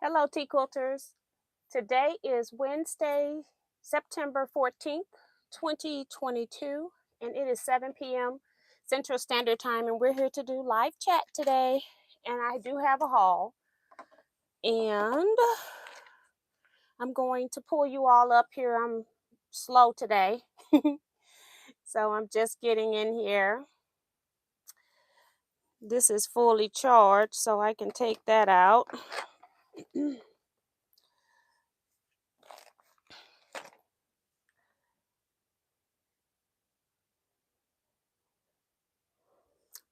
Hello, Teaquilters. Today is Wednesday, September 14th, 2022, and it is 7 p.m. Central Standard Time, and we're here to do live chat today. And I do have a haul, and I'm going to pull you all up here. I'm slow today, so I'm just getting in here. This is fully charged, so I can take that out.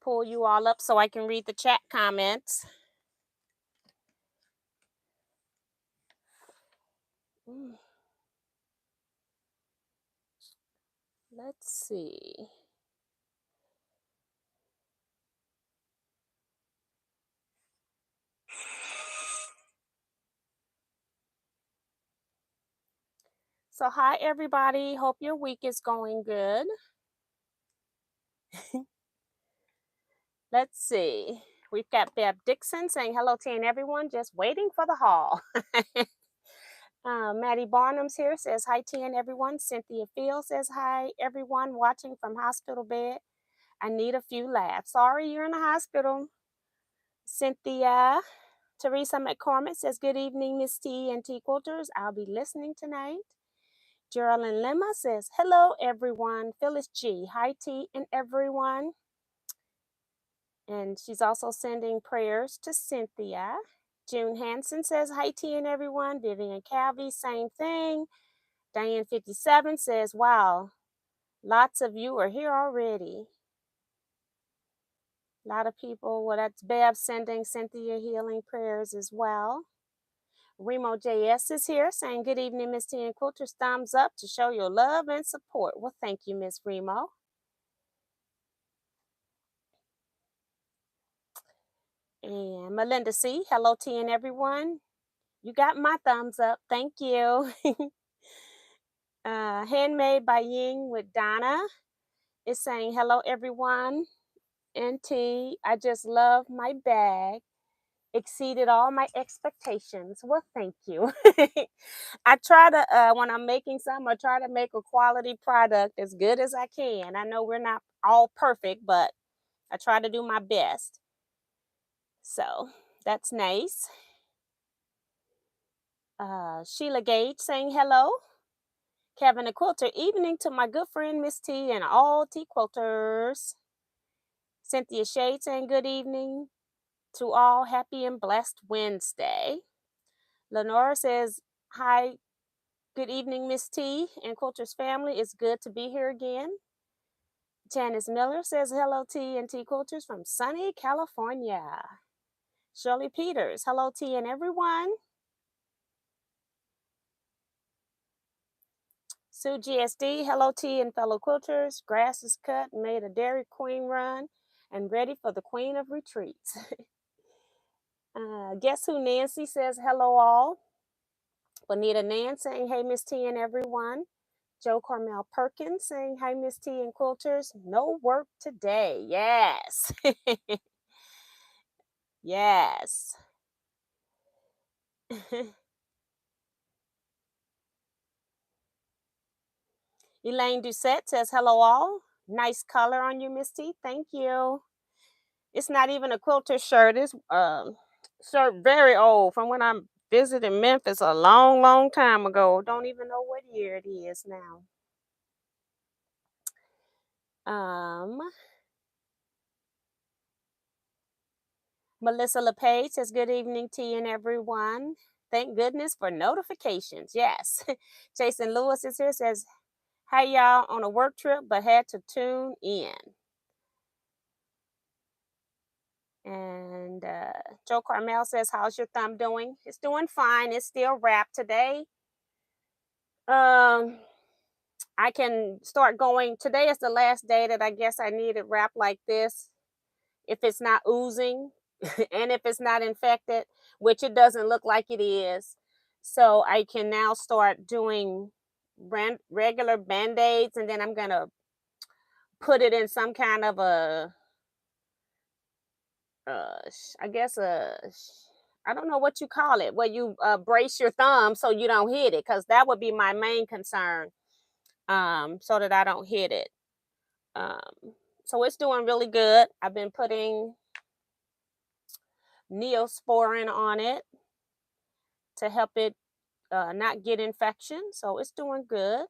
Pull you all up so I can read the chat comments. Let's see. So hi everybody, hope your week is going good. Let's see. We've got Bev Dixon saying hello to everyone, just waiting for the haul. Maddie Barnum's here, says hi to everyone. Cynthia Field says hi everyone watching from hospital bed. I need a few laughs. Sorry you're in the hospital. Cynthia. Teresa McCormick says good evening, Miss T and Teaquilters. I'll be listening tonight. Geraldine Lima says hello everyone. Phyllis G. Hi T and everyone. And she's also sending prayers to Cynthia. June Hansen says hi T and everyone. Vivian Calvi, same thing. Diane 57 says, wow, lots of you are here already. A lot of people. Well, that's Bev sending Cynthia healing prayers as well. Remo JS is here saying, good evening, Miss T and Quilters. Thumbs up to show your love and support. Well, thank you, Miss Remo. And Melinda C, hello T and everyone. You got my thumbs up. Thank you. Handmade by Ying with Donna is saying, hello everyone. And T, I just love my bag. Exceeded all my expectations. Well, thank you. I try to, when I'm making something, I try to make a quality product as good as I can. I know we're not all perfect, but I try to do my best. So that's nice. Sheila Gage saying hello. Kevin a Quilter, evening to my good friend Miss T and all T Quilters. Cynthia Shade saying good evening to all. Happy and blessed Wednesday. Lenora says, hi, good evening, Miss T and Quilters family. It's good to be here again. Janice Miller says hello T and T Quilters from sunny California. Shirley Peters, hello T and everyone. Sue GSD, hello T and fellow quilters. Grass is cut, made a Dairy Queen run, and ready for the Queen of Retreats. Guess who Nancy says hello all. Bonita Nan saying hey Miss T and everyone. Joe Carmel Perkins saying hi Miss T and quilters. No work today. Yes. Yes. Elaine Doucette says hello all. Nice color on you, Miss T. Thank you. It's not even a quilter shirt. It's shirt very old from when I visited Memphis a long, long time ago. Don't even know what year it is now. Melissa LePage says good evening to you and everyone. Thank goodness for notifications. Yes. Jason Lewis is here, says hi y'all on a work trip but had to tune in. And Joe Carmel says, how's your thumb doing? It's doing fine. It's still wrapped today. I can start going. Today is the last day that I guess I need it wrapped like this. If it's not oozing and if it's not infected, which it doesn't look like it is. So I can now start doing regular Band-Aids, and then I'm going to put it in some kind of a I guess I don't know what you call it, where you brace your thumb so you don't hit it, because that would be my main concern, so that I don't hit it. So it's doing really good. I've been putting Neosporin on it to help it not get infection. So it's doing good.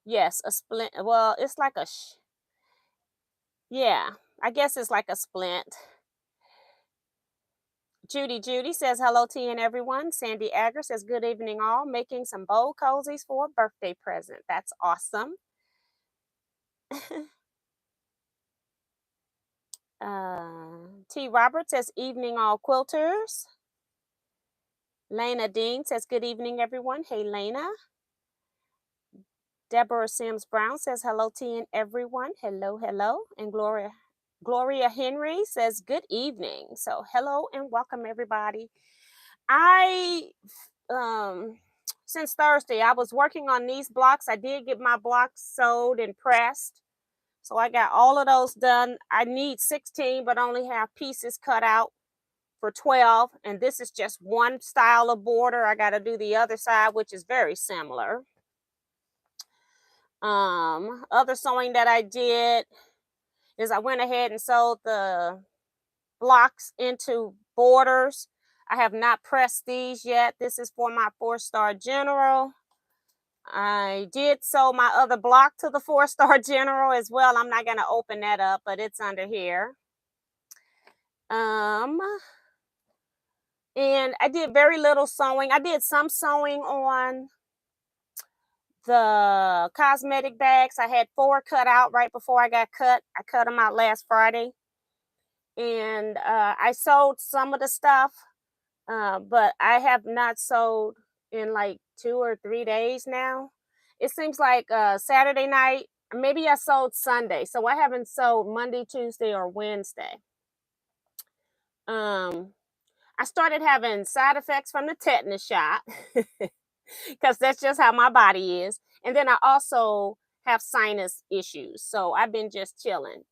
Yes, a splint. Well, it's like yeah, I guess it's like a splint. Judy says hello to you and everyone. Sandy Agger says good evening all. Making some bowl cozies for a birthday present. That's awesome. T. Roberts says evening all quilters. Lena Dean says good evening everyone. Hey Lena. Deborah Sims Brown says hello to you and everyone. Hello, hello. And Gloria Henry says good evening. So hello and welcome everybody. I since Thursday I was working on these blocks. I did get my blocks sewed and pressed. So I got all of those done. I need 16 but only have pieces cut out for 12, and this is just one style of border. I got to do the other side, which is very similar. Other sewing that I did is I went ahead and sewed the blocks into borders. I have not pressed these yet. This is for my 4-star general. I did sew my other block to the 4-star general as well. I'm not going to open that up, but it's under here. And I did very little sewing. I did some sewing on the cosmetic bags. I had 4 cut out right before I got cut. I cut them out last Friday. And I sewed some of the stuff, but I have not sewed in like 2 or 3 days now. It seems like Saturday night, maybe I sewed Sunday. So I haven't sewed Monday, Tuesday, or Wednesday. I started having side effects from the tetanus shot because that's just how my body is. And then I also have sinus issues. So I've been just chilling.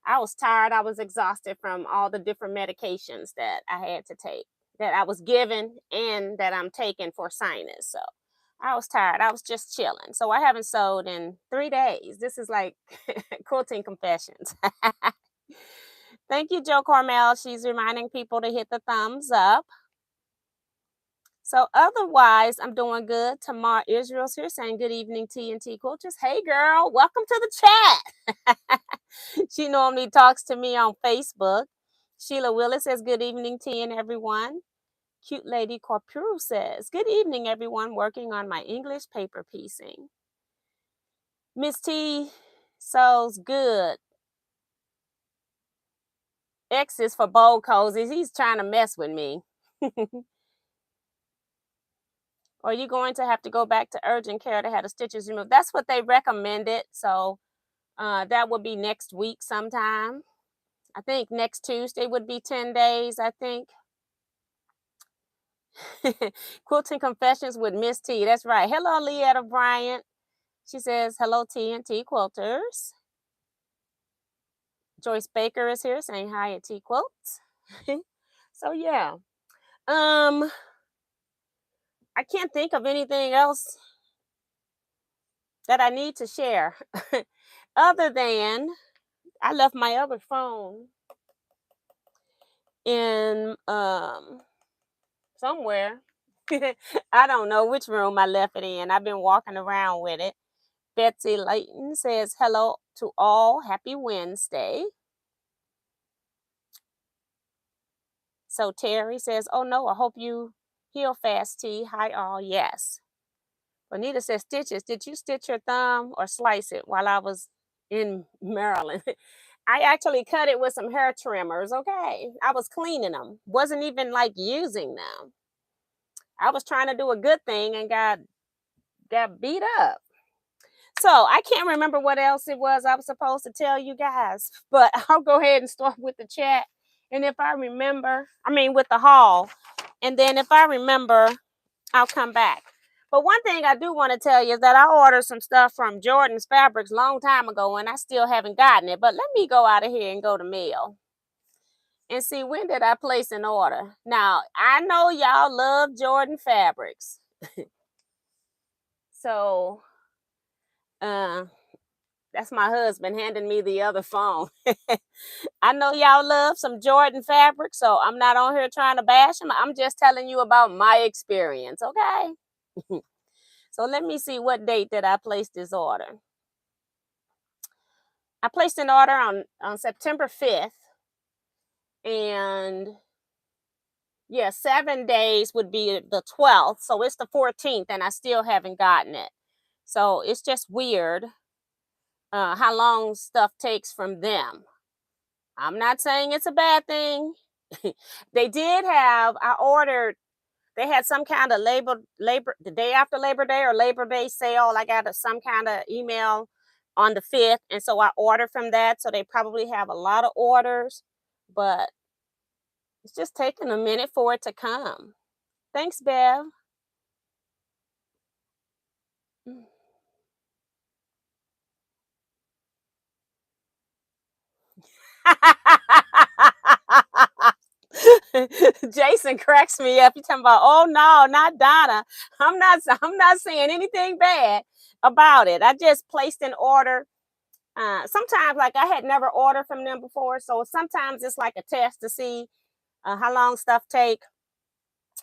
I was tired. I was exhausted from all the different medications that I had to take, that I was given and that I'm taking for sinus. So I was tired. I was just chilling. So I haven't sewed in 3 days. This is like quilting confessions. Thank you, Joe Carmel. She's reminding people to hit the thumbs up. So otherwise, I'm doing good. Tamar Israel's here saying good evening, TNT Coaches. Hey, girl, welcome to the chat. She normally talks to me on Facebook. Sheila Willis says good evening, T and everyone. Cute Lady Corpuru says good evening, everyone. Working on my English paper piecing. Miss T sews good. X is for bowl cozies. He's trying to mess with me. Or are you going to have to go back to urgent care to have the stitches removed? That's what they recommended. So that would be next week sometime. I think next Tuesday would be 10 days, I think. Quilting Confessions with Miss T. That's right. Hello, Leetta Bryant. She says, hello, TNT Quilters. Joyce Baker is here saying hi at Teaquilts. So, yeah. I can't think of anything else that I need to share other than I left my other phone in somewhere. I don't know which room I left it in. I've been walking around with it. Betsy Layton says hello to all. Happy Wednesday. So Terry says, oh no, I hope you heal fast, T. Hi all. Yes. Bonita says, stitches. Did you stitch your thumb or slice it while I was in Maryland? I actually cut it with some hair trimmers. Okay. I was cleaning them. Wasn't even like using them. I was trying to do a good thing and got beat up. So I can't remember what else it was I was supposed to tell you guys, but I'll go ahead and start with the chat. And if I remember, with the haul. And then if I remember, I'll come back. But one thing I do want to tell you is that I ordered some stuff from Jordan's Fabrics long time ago and I still haven't gotten it. But let me go out of here and go to mail and see when did I place an order. Now, I know y'all love Jordan Fabrics. So, uh, that's my husband handing me the other phone. I know y'all love some Jordan fabric, so I'm not on here trying to bash them. I'm just telling you about my experience, okay? So let me see what date did I place this order. I placed an order on September 5th. And yeah, 7 days would be the 12th. So it's the 14th and I still haven't gotten it. So it's just weird how long stuff takes from them. I'm not saying it's a bad thing. They did have, I ordered, they had some kind of labor the day after Labor Day or Labor Day sale. I got some kind of email on the 5th. And so I ordered from that. So they probably have a lot of orders, but it's just taking a minute for it to come. Thanks, Bev. Jason cracks me up. You talking about, oh no, not Donna. I'm not saying anything bad about it. I just placed an order. Sometimes like I had never ordered from them before. So sometimes it's like a test to see how long stuff take.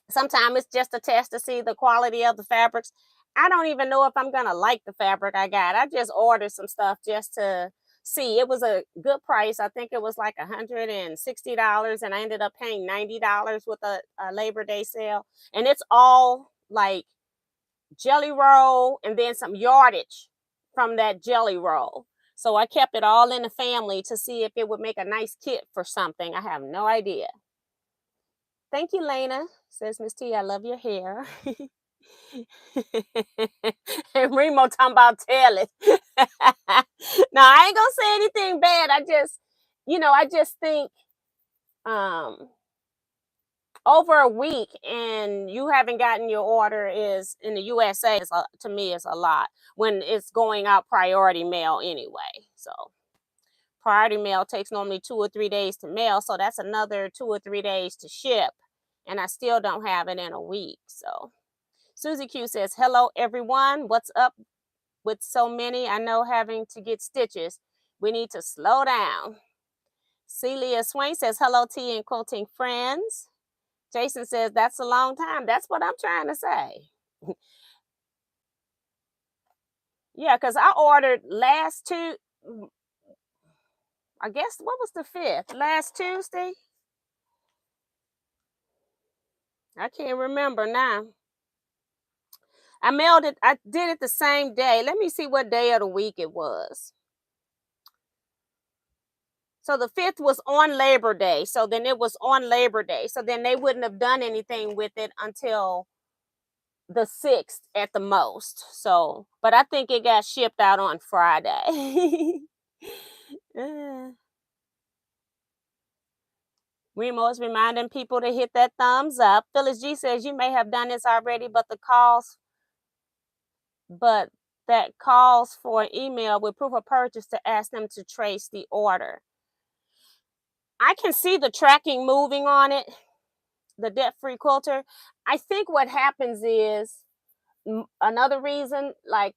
Sometimes it's just a test to see the quality of the fabrics. I don't even know if I'm gonna like the fabric I got. I just ordered some stuff just to see. It was a good price. I think it was like $160, and I ended up paying $90 with a Labor Day sale. And it's all like jelly roll and then some yardage from that jelly roll. So I kept it all in the family to see if it would make a nice kit for something. I have no idea. Thank you, Lena. Says Miss T, I love your hair. And Remo talking about tell it. No, I ain't gonna say anything bad. I just think over a week and you haven't gotten your order is in the USA to me is a lot when it's going out priority mail anyway. So priority mail takes normally 2 or 3 days to mail, so that's another 2 or 3 days to ship, and I still don't have it in a week. So Susie Q says, hello everyone, what's up with so many? I know having to get stitches, we need to slow down. Celia Swain says, hello tea and quilting friends. Jason says, that's a long time. That's what I'm trying to say. Yeah, because I ordered I guess, what was the 5th? Last Tuesday? I can't remember now. I mailed it. I did it the same day. Let me see what day of the week it was. So the 5th was on Labor Day. So then it was on Labor Day. So then they wouldn't have done anything with it until the 6th at the most. So, but I think it got shipped out on Friday. Remo is reminding people to hit that thumbs up. Phyllis G says you may have done this already, but that calls for an email with proof of purchase to ask them to trace the order. I can see the tracking moving on it, the debt-free quilter. I think what happens is another reason, like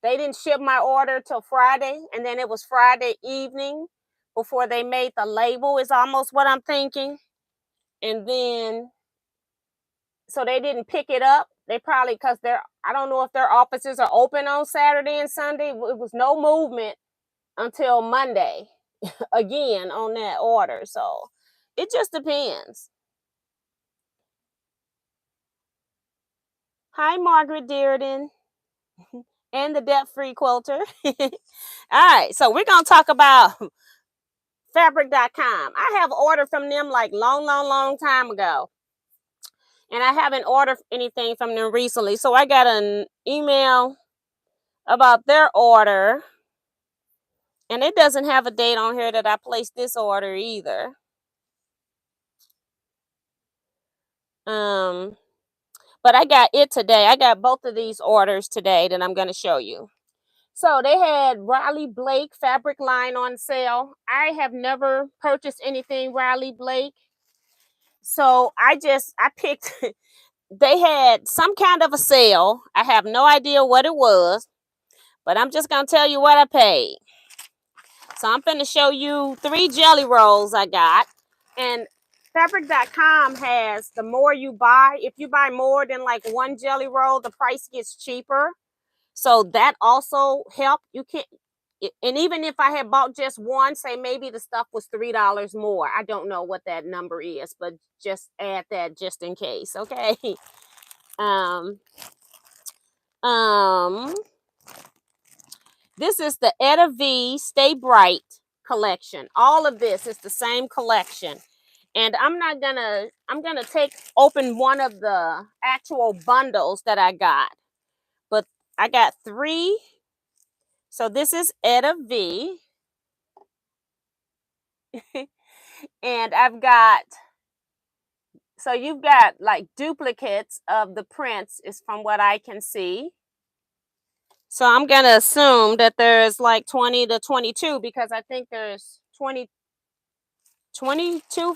they didn't ship my order till Friday, and then it was Friday evening before they made the label is almost what I'm thinking. And then, so they didn't pick it up. They probably, because I don't know if their offices are open on Saturday and Sunday. It was no movement until Monday again on that order. So it just depends. Hi, Margaret Dearden and the debt-free quilter. All right, so we're going to talk about fabric.com. I have ordered from them like long time ago. And I haven't ordered anything from them recently. So I got an email about their order. And it doesn't have a date on here that I placed this order either. but I got it today. I got both of these orders today that I'm going to show you. So they had Riley Blake fabric line on sale. I have never purchased anything Riley Blake. So I picked, they had some kind of a sale. I have no idea what it was, but I'm just going to tell you what I paid. So I'm going to show you 3 jelly rolls I got. And fabric.com has the more you buy, if you buy more than like 1 jelly roll, the price gets cheaper. So that also helped. You can't, and even if I had bought just one, say maybe the stuff was $3 more. I don't know what that number is, but just add that just in case, okay? This is the Etta V Stay Bright collection. All of this is the same collection. And I'm gonna open one of the actual bundles that I got. But I got 3. So this is Etta V. And I've got, so you've got like duplicates of the prints is from what I can see. So I'm going to assume that there's like 20 to 22 because I think there's 22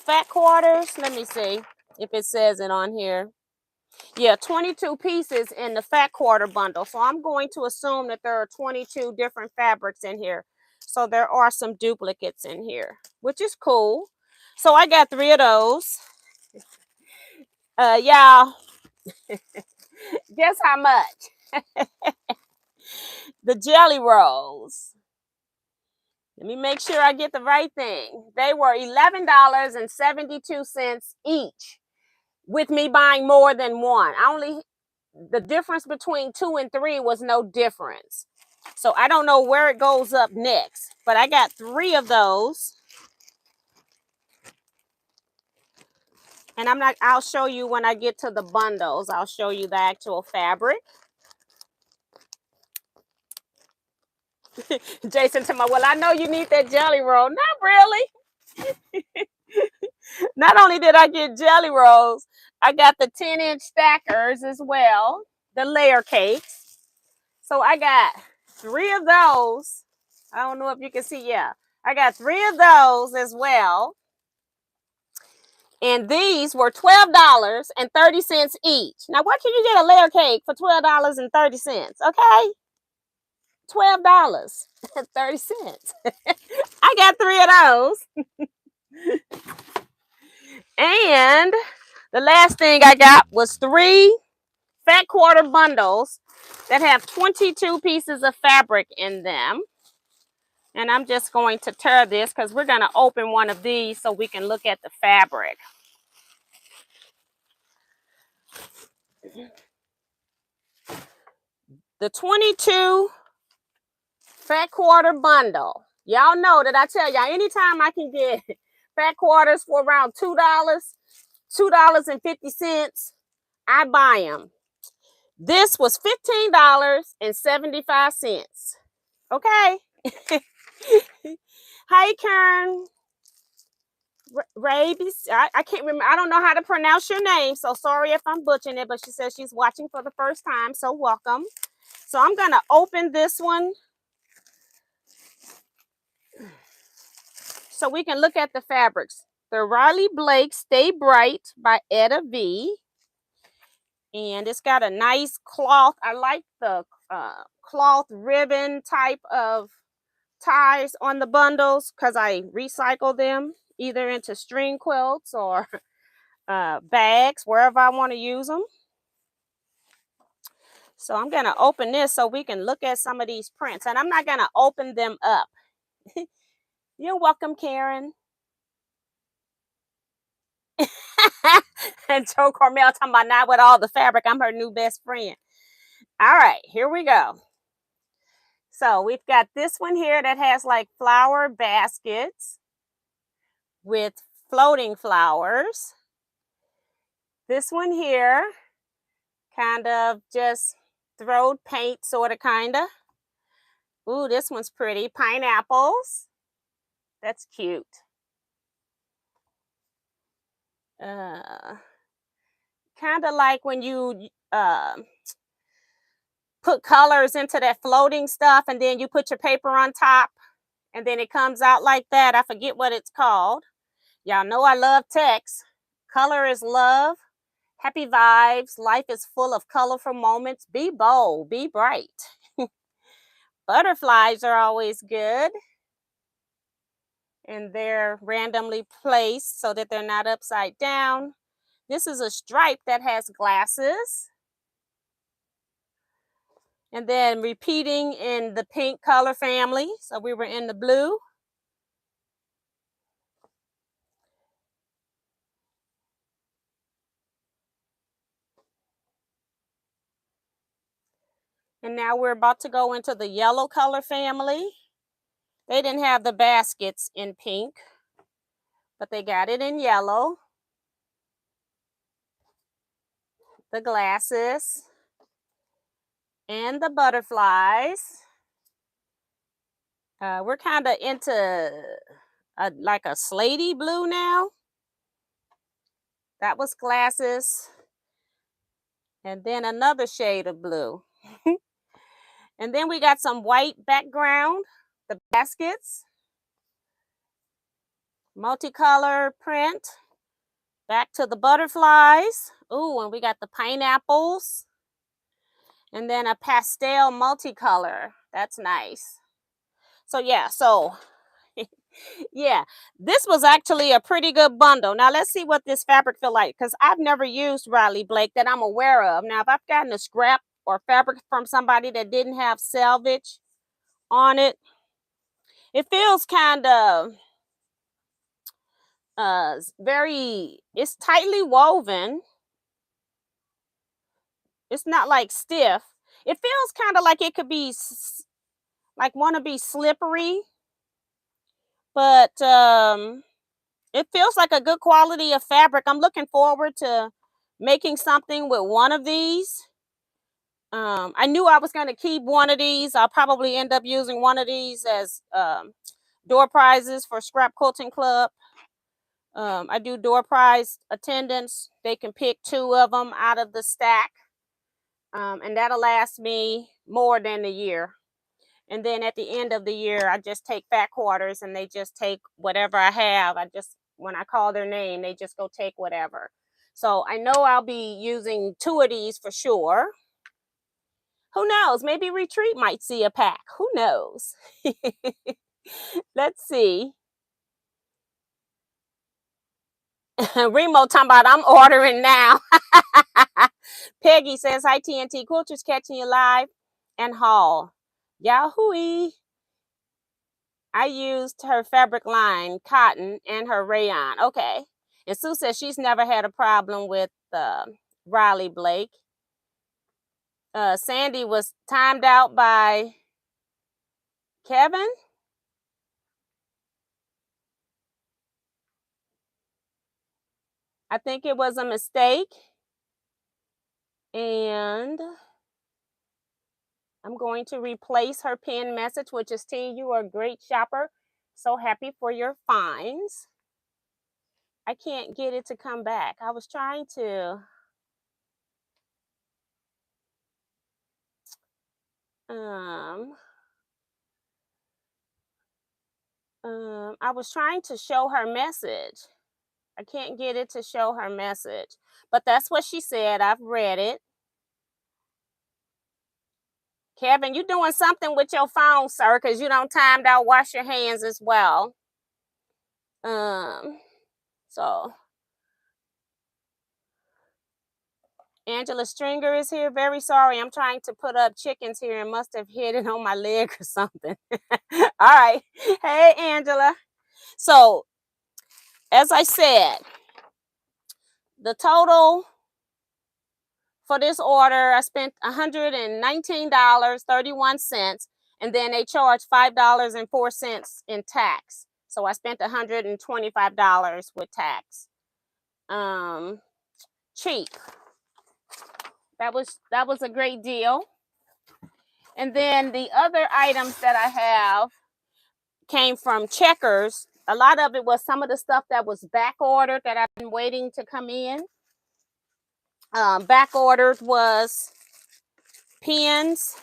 fat quarters. Let me see if it says it on here. Yeah, 22 pieces in the fat quarter bundle. So I'm going to assume that there are 22 different fabrics in here. So there are some duplicates in here, which is cool. So I got 3 of those. Y'all, guess how much? The jelly rolls. Let me make sure I get the right thing. They were $11.72 each, with me buying more than one. The difference between 2 and 3 was no difference. So I don't know where it goes up next, but I got 3 of those. And I'll show you when I get to the bundles. I'll show you the actual fabric. Jason to my, well, I know you need that jelly roll. Not really. Not only did I get jelly rolls, I got the 10-inch stackers as well, the layer cakes. So I got 3 of those. I don't know if you can see. Yeah, I got 3 of those as well. And these were $12.30 each. Now, where can you get a layer cake for $12.30? Okay, $12.30. I got 3 of those. And the last thing I got was 3 fat quarter bundles that have 22 pieces of fabric in them. And I'm just going to tear this because we're going to open one of these so we can look at the fabric. The 22 fat quarter bundle. Y'all know that I tell y'all, anytime I can get fat quarters for around $2, $2.50, I buy them. This was $15.75. Okay. Hey, Kern. Rabies. I can't remember. I don't know how to pronounce your name, so sorry if I'm butchering it, but she says she's watching for the first time, so welcome. So I'm going to open this one so we can look at the fabrics. The Riley Blake Stay Bright by Etta V. And it's got a nice cloth. I like the cloth ribbon type of ties on the bundles because I recycle them either into string quilts or bags, wherever I want to use them. So I'm going to open this so we can look at some of these prints. And I'm not going to open them up. You're welcome, Karen. And Joe Cormel talking about not with all the fabric. I'm her new best friend. All right, here we go. So we've got this one here that has like flower baskets with floating flowers. This one here, kind of just throwed paint, sort of, kind of. Ooh, this one's pretty. Pineapples. That's cute. Kind of like when you put colors into that floating stuff, and then you put your paper on top, and then it comes out like that. I forget what it's called. Y'all know I love text. Color is love. Happy vibes. Life is full of colorful moments. Be bold. Be bright. Butterflies are always good. And they're randomly placed so that they're not upside down. This is a stripe that has glasses. And then repeating in the pink color family. So we were in the blue. And now we're about to go into the yellow color family. They didn't have the baskets in pink, but they got it in yellow. The glasses and the butterflies. We're kind of into like a slatey blue now. That was glasses. And then another shade of blue. And then we got some white background, the baskets, multicolor print, back to the butterflies. Ooh, and we got the pineapples. And then a pastel multicolor. That's nice. So yeah, yeah, this was actually a pretty good bundle. Now let's see what this fabric feel like, because I've never used Riley Blake that I'm aware of. Now, if I've gotten a scrap or fabric from somebody that didn't have selvage on it, it feels kind of it's tightly woven. It's not like stiff. It feels kind of like it could be like want to be slippery, but it feels like a good quality of fabric. I'm looking forward to making something with one of these. I knew I was going to keep one of these. I'll probably end up using one of these as door prizes for Scrap Quilting Club. I do door prize attendance. They can pick 2 of them out of the stack. And that'll last me more than a year. And then at the end of the year, I just take fat quarters and they just take whatever I have. When I call their name, they just go take whatever. So I know I'll be using 2 of these for sure. Who knows? Maybe Retreat might see a pack. Who knows? Let's see. Remo talking about I'm ordering now. Peggy says, hi, TNT Quilters, catching you live and haul. Yahoo! I used her fabric line, cotton, and her rayon. Okay. And Sue says she's never had a problem with Riley Blake. Sandy was timed out by Kevin. I think it was a mistake. And I'm going to replace her pinned message, which is, T, you are a great shopper. So happy for your finds. I can't get it to come back. I was trying to I was trying to show her message. I can't get it to show her message. But that's what she said. I've read it. Kevin, you doing something with your phone, sir, because you don't timed out wash your hands as well. So Angela Stringer is here. Very sorry. I'm trying to put up chickens here and must have hit it on my leg or something. All right. Hey, Angela. So, as I said, the total for this order, I spent $119.31, and then they charged $5.04 in tax. So I spent $125 with tax. Cheap. That was a great deal. And then the other items that I have came from Checkers. A lot of it was some of the stuff that was back ordered that I've been waiting to come in. Back ordered was pens,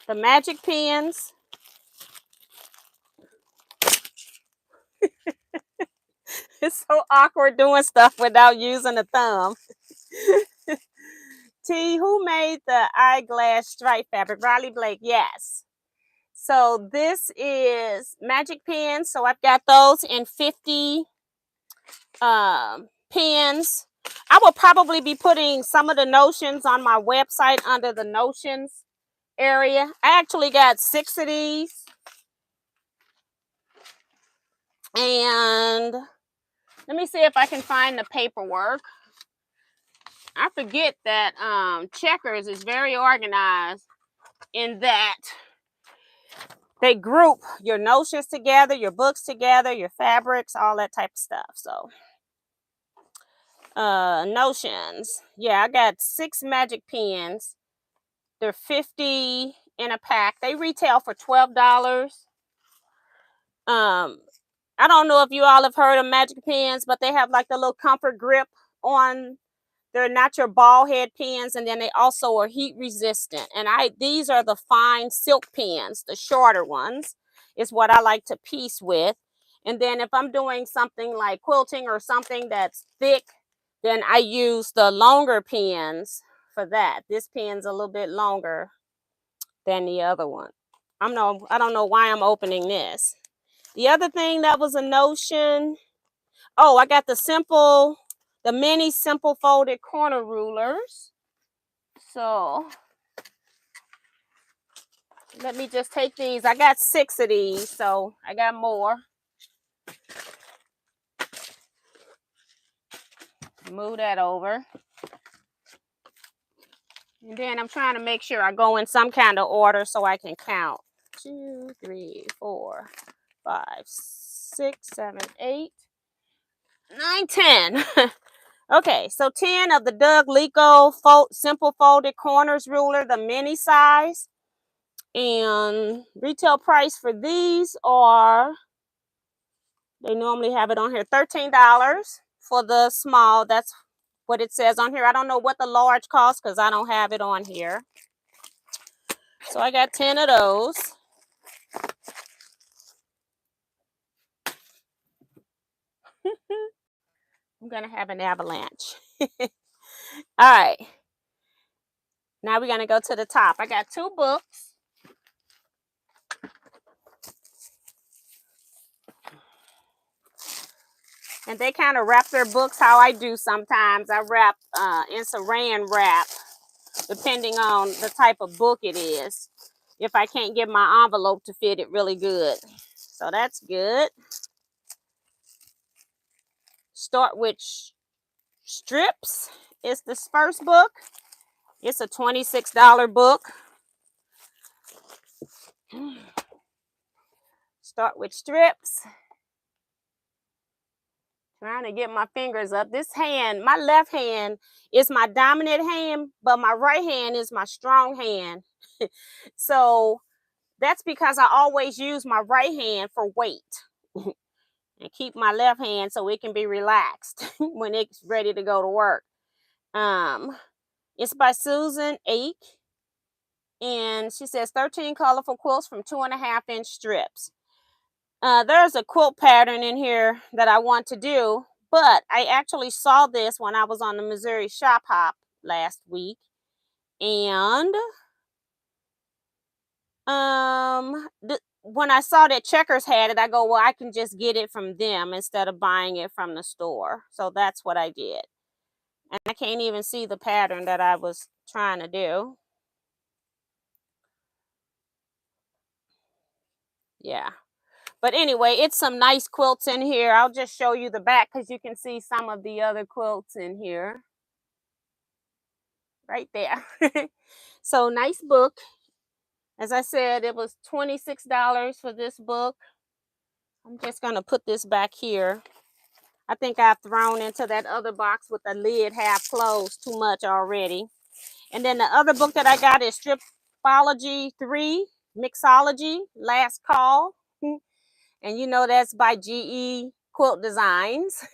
the magic pens. It's so awkward doing stuff without using a thumb. T, who made the eyeglass stripe fabric? Riley Blake, yes. So this is magic pens. So I've got those in 50 pens. I will probably be putting some of the notions on my website under the notions area. I actually got 6 of these. And let me see if I can find the paperwork. I forget that Checkers is very organized in that they group your notions together, your books together, your fabrics, all that type of stuff. So notions. Yeah, I got 6 magic pens. They're 50 in a pack. They retail for $12. I don't know if you all have heard of magic pens, but they have like the little comfort grip on. They're not your ball head pens, and then they also are heat resistant. And these are the fine silk pens, the shorter ones is what I like to piece with. And then if I'm doing something like quilting or something that's thick, then I use the longer pens for that. This pen's a little bit longer than the other one. I don't know why I'm opening this. The other thing that was a notion, oh, I got the mini simple folded corner rulers. So let me just take these. I got 6 of these, so I got more. Move that over. And then I'm trying to make sure I go in some kind of order so I can count. 2, 3, 4, 5, 6, 7, 8, 9, 10. Okay, so 10 of the Doug Lico simple folded corners ruler, the mini size. And retail price for these are, they normally have it on here, $13 for the small. That's what it says on here. I don't know what the large costs because I don't have it on here. So I got 10 of those. I'm going to have an avalanche. All right. Now we're going to go to the top. I got 2 books. And they kind of wrap their books how I do sometimes. I wrap in saran wrap, depending on the type of book it is, if I can't get my envelope to fit it really good. So that's good. Start with Strips is this first book. It's a $26 book. Start with Strips. Trying to get my fingers up. This hand, my left hand is my dominant hand, but my right hand is my strong hand. So that's because I always use my right hand for weight and keep my left hand so it can be relaxed when it's ready to go to work. It's by Susan Ake, and she says 13 colorful quilts from 2.5-inch strips. There's a quilt pattern in here that I want to do, but I actually saw this when I was on the Missouri Shop Hop last week, and when I saw that Checkers had it, I go, well, I can just get it from them instead of buying it from the store. So that's what I did. And I can't even see the pattern that I was trying to do. Yeah. But anyway, it's some nice quilts in here. I'll just show you the back because you can see some of the other quilts in here. Right there. So nice book. As I said, it was $26 for this book. I'm just going to put this back here. I think I've thrown into that other box with the lid half closed too much already. And then the other book that I got is Stripology 3, Mixology, Last Call. And you know that's by GE Quilt Designs.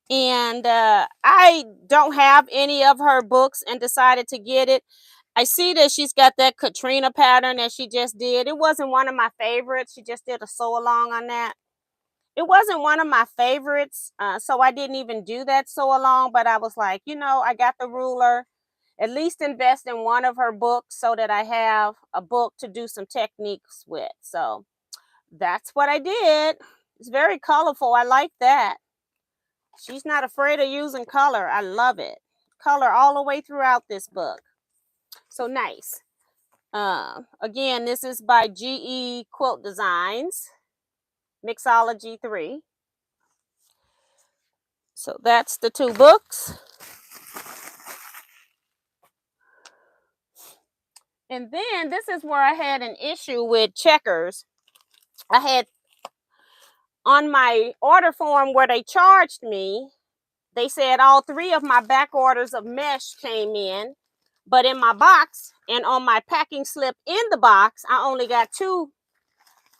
And I don't have any of her books and decided to get it. I see that she's got that Katrina pattern that she just did. It wasn't one of my favorites. She just did a sew along on that. It wasn't one of my favorites, so I didn't even do that sew along. But I was like, I got the ruler. At least invest in one of her books so that I have a book to do some techniques with. So that's what I did. It's very colorful. I like that. She's not afraid of using color. I love it. Color all the way throughout this book. So nice. Again, this is by GE Quilt Designs, Mixology 3. So that's the two books. And then this is where I had an issue with checkers. I had on my order form where they charged me, they said all three of my back orders of mesh came in, but in my box and on my packing slip in the box, I only got two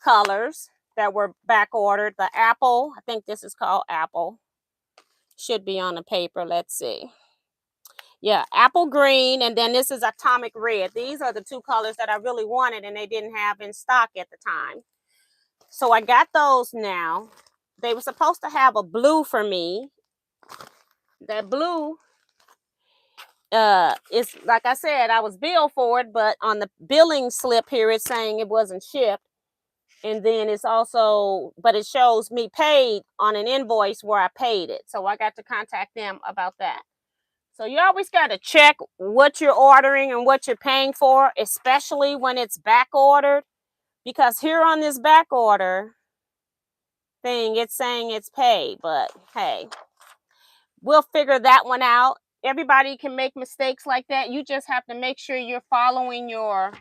colors that were back ordered. The apple, I think this is called apple. Should be on the paper. Let's see. Yeah, apple green, and then this is atomic red. These are the two colors that I really wanted and they didn't have in stock at the time. So I got those now. They were supposed to have a blue for me. That blue is, like I said, I was billed for it, but on the billing slip here it's saying it wasn't shipped. And then it's also, but it shows me paid on an invoice where I paid it. So I got to contact them about that. So you always got to check what you're ordering and what you're paying for, especially when it's back ordered. Because here on this back order thing, it's saying it's paid. But hey, we'll figure that one out. Everybody can make mistakes like that. You just have to make sure you're following your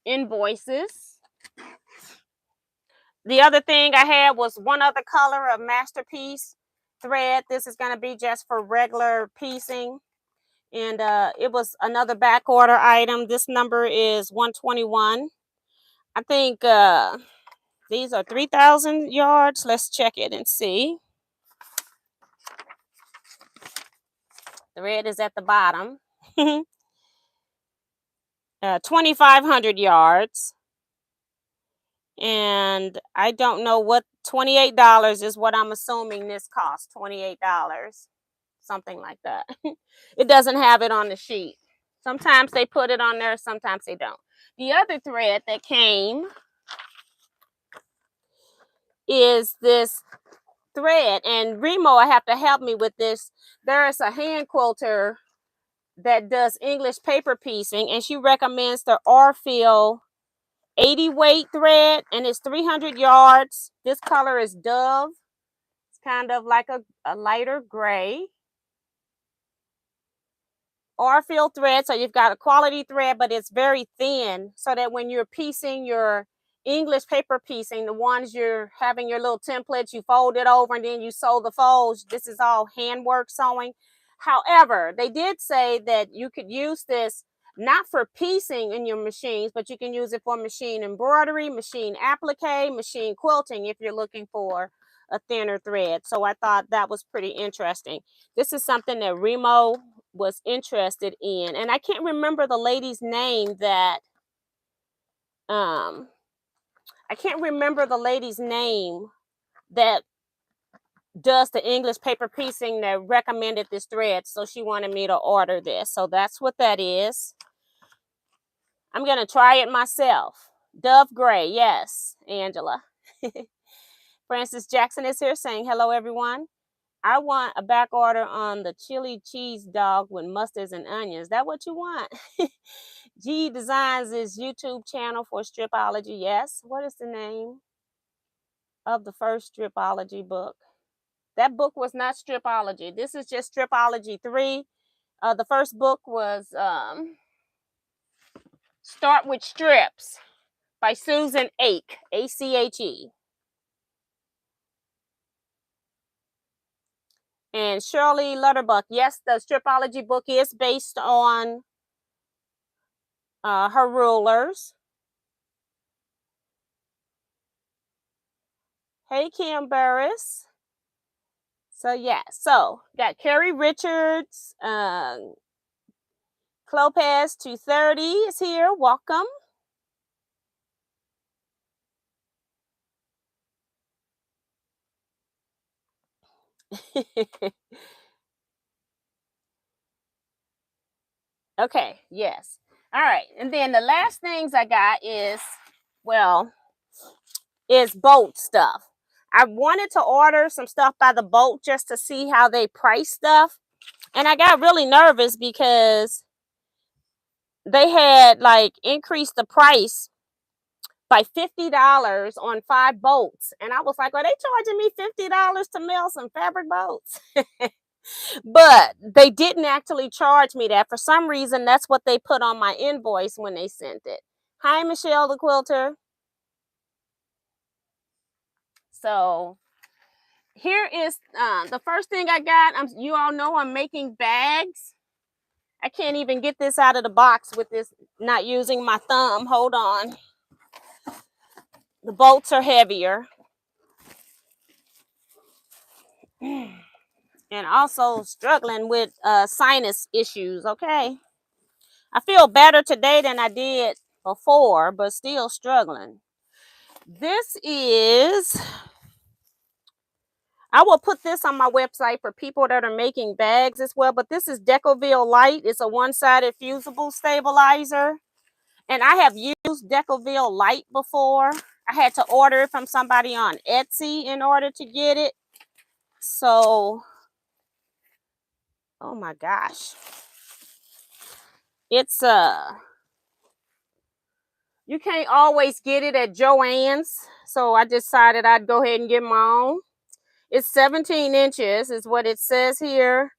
invoices. The other thing I had was one other color of masterpiece thread. This is going to be just for regular piecing. And it was another back order item. This number is 121. I think these are 3,000 yards. Let's check it and see. The red is at the bottom. 2,500 yards. And I don't know what, $28 is what I'm assuming this costs. $28. Something like that. It doesn't have it on the sheet. Sometimes they put it on there, sometimes they don't. The other thread that came is this thread, and Remo, I have to help me with this. There is a hand quilter that does English paper piecing, and she recommends the Orfeel 80 weight thread, and it's 300 yards. This color is Dove. It's kind of like a lighter gray. Orfeel thread, so you've got a quality thread, but it's very thin, so that when you're piecing your English paper piecing, the ones you're having your little templates, you fold it over and then you sew the folds. This is all handwork sewing. However, they did say that you could use this not for piecing in your machines, but you can use it for machine embroidery, machine applique, machine quilting if you're looking for a thinner thread. So I thought that was pretty interesting. This is something that Remo was interested in, and I can't remember the lady's name that I can't remember the lady's name that does the English paper piecing that recommended this thread, so she wanted me to order this. So that's what that is. I'm gonna try it myself. Dove Gray, yes, Angela. Francis Jackson is here saying hello, everyone. I want a back order on the chili cheese dog with mustards and onions. Is that what you want? G Designs is YouTube channel for stripology. Yes. What is the name of the first stripology book? That book was not stripology. This is just stripology 3. The first book was Start with Strips by Susan Ake, A-C-H-E. And Shirley Lutterbuck. Yes, the stripology book is based on her rulers. Hey, Kim Burris. So yeah, so got Carrie Richards, Clopez 230 is here. Welcome. Okay, yes. All right. And then the last things I got is, well, is boat stuff. I wanted to order some stuff by the boat just to see how they price stuff. And I got really nervous because they had like increased the price by $50 on 5 boats. And I was like, are they charging me $50 to mail some fabric boats? But they didn't actually charge me that. For some reason, that's what they put on my invoice when they sent it. Hi, Michelle the Quilter. So here is the first thing I got. You all know I'm making bags. I can't even get this out of the box with this, not using my thumb. Hold on. The bolts are heavier. And also struggling with sinus issues, okay? I feel better today than I did before, but still struggling. This is, I will put this on my website for people that are making bags as well, but this is Decoville Light. It's a one-sided fusible stabilizer. And I have used Decoville Light before. I had to order it from somebody on Etsy in order to get it. So, oh my gosh. It's you can't always get it at Joann's. So I decided I'd go ahead and get my own. It's 17 inches is what it says here.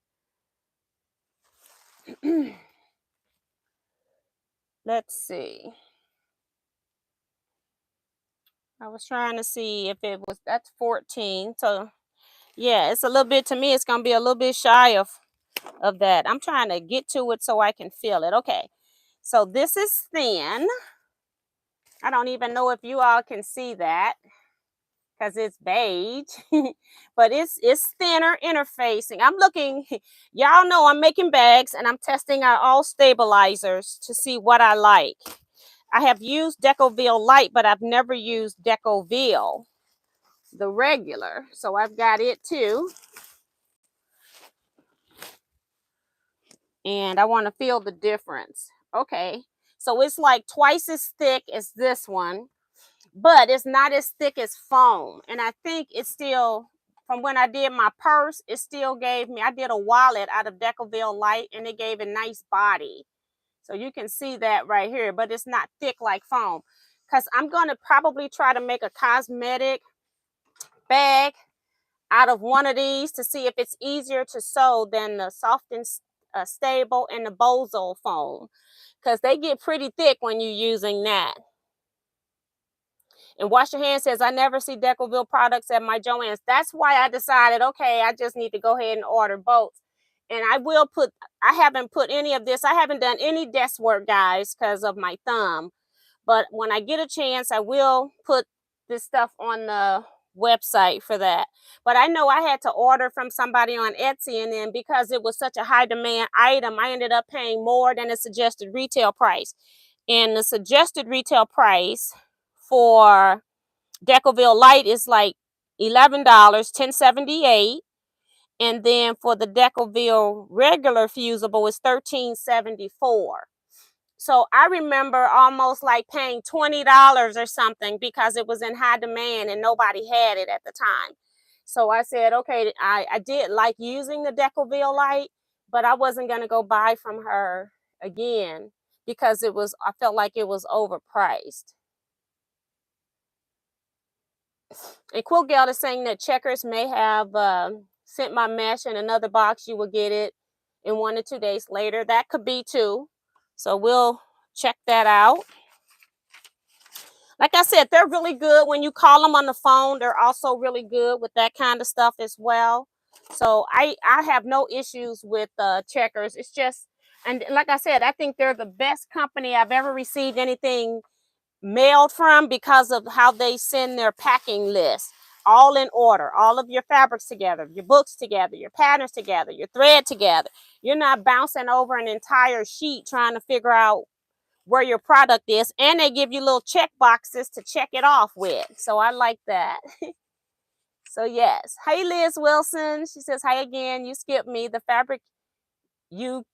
Let's see. I was trying to see if it was, that's 14. So yeah, it's a little bit, to me, it's going to be a little bit shy of that. I'm trying to get to it so I can feel it. Okay. So this is thin. I don't even know if you all can see that because it's beige, but it's thinner interfacing. I'm looking, y'all know I'm making bags and I'm testing out all stabilizers to see what I like. I have used Decoville Light, but I've never used Decoville, the regular. So I've got it too. And I want to feel the difference. Okay. So it's like twice as thick as this one, but it's not as thick as foam. And I think it's still, from when I did my purse, it still gave me, I did a wallet out of Decoville Light and it gave a nice body. So you can see that right here, but it's not thick like foam. Because I'm going to probably try to make a cosmetic bag out of one of these to see if it's easier to sew than the soft and stable and the Bozo foam. Because they get pretty thick when you're using that. And Wash Your Hands says, I never see Decoville products at my Joann's. That's why I decided, okay, I just need to go ahead and order both. And I haven't put any of this, I haven't done any desk work, guys, because of my thumb. But when I get a chance, I will put this stuff on the website for that. But I know I had to order from somebody on Etsy, and then because it was such a high demand item, I ended up paying more than the suggested retail price. And the suggested retail price for Decoville Light is like $11, $10.78. And then for the Decoville regular fusible is $13.74. So I remember almost like paying $20 or something because it was in high demand and nobody had it at the time. So I said, okay, I did like using the Decoville Light, but I wasn't going to go buy from her again because I felt like it was overpriced. And Quilt Gal is saying that Checkers may have sent my mesh in another box. You will get it in 1 to 2 days later. That could be too. So we'll check that out. Like I said, they're really good when you call them on the phone. They're also really good with that kind of stuff as well. So I have no issues with Checkers. It's just, and like I said, I think they're the best company I've ever received anything mailed from because of how they send their packing list. all in order, all of your fabrics together, your books together, your patterns together, your thread together. You're not bouncing over an entire sheet trying to figure out where your product is, and they give you little check boxes to check it off with. So I like that. So yes. Hey, Liz Wilson. She says, hi again. You skipped me. The fabric you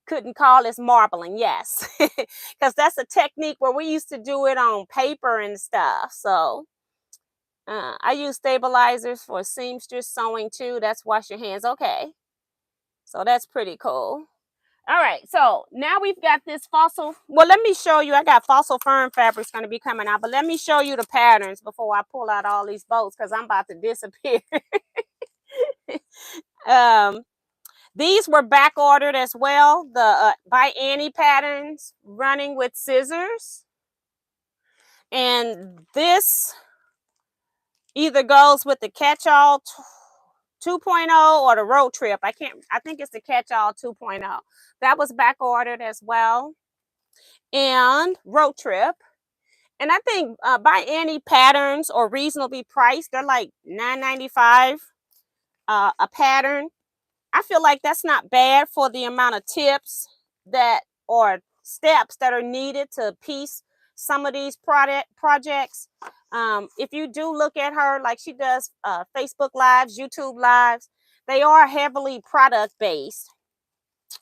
couldn't call is marbling. Yes. Because that's a technique where we used to do it on paper and stuff. So I use stabilizers for seamstress sewing too. That's wash your hands. Okay. So that's pretty cool. All right, so now we've got this fossil. Well, let me show you. I got fossil fern fabrics going to be coming out, but let me show you the patterns before I pull out all these boats because I'm about to disappear. These were back ordered as well. The by Annie patterns running with scissors, and this either goes with the catch-all 2.0 or the road trip. I think it's the catch-all 2.0. That was back ordered as well. And road trip. And I think by Annie patterns or reasonably priced, they're like $9.95 a pattern. I feel like that's not bad for the amount of tips that or steps that are needed to piece some of these projects. If you do look at her, like she does Facebook Lives, YouTube Lives, they are heavily product based.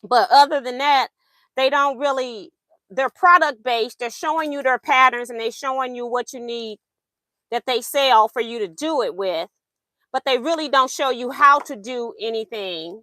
But other than that, they don't really, they're product based. They're showing you their patterns and they're showing you what you need that they sell for you to do it with. But they really don't show you how to do anything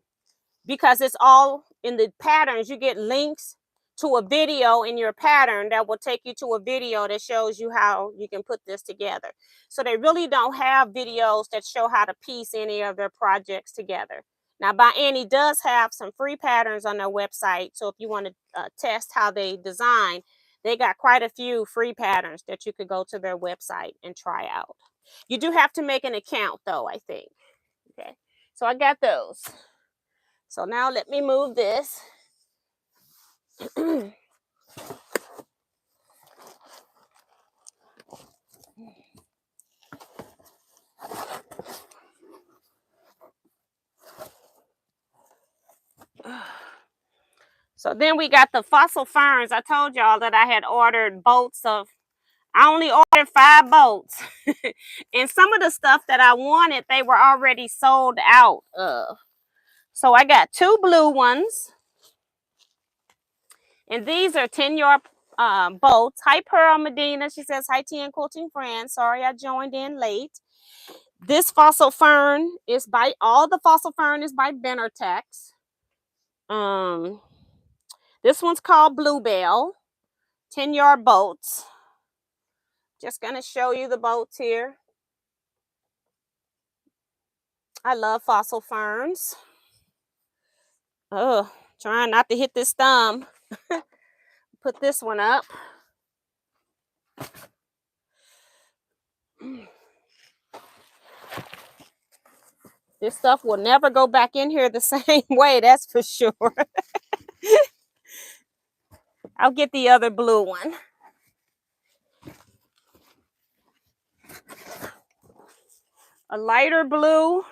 because it's all in the patterns. You get links to a video in your pattern that will take you to a video that shows you how you can put this together. So they really don't have videos that show how to piece any of their projects together. Now, by Annie does have some free patterns on their website. So if you want to test how they design, they got quite a few free patterns that you could go to their website and try out. You do have to make an account though, I think. Okay, so I got those. So now let me move this. So then we got the fossil ferns. I told y'all that I had ordered boats of, I only ordered 5 boats. And some of the stuff that I wanted, they were already sold out of. So I got 2 blue ones. And these are 10-yard boats. Hi, Pearl Medina. She says, hi, Tea and Quilting friends. Sorry I joined in late. This fossil fern is by, all the fossil fern is by Benartex. This one's called Bluebell. 10-yard boats. Just going to show you the boats here. I love fossil ferns. Oh, trying not to hit this thumb. Put this one up. This stuff will never go back in here the same way, that's for sure. I'll get the other blue one. A lighter blue.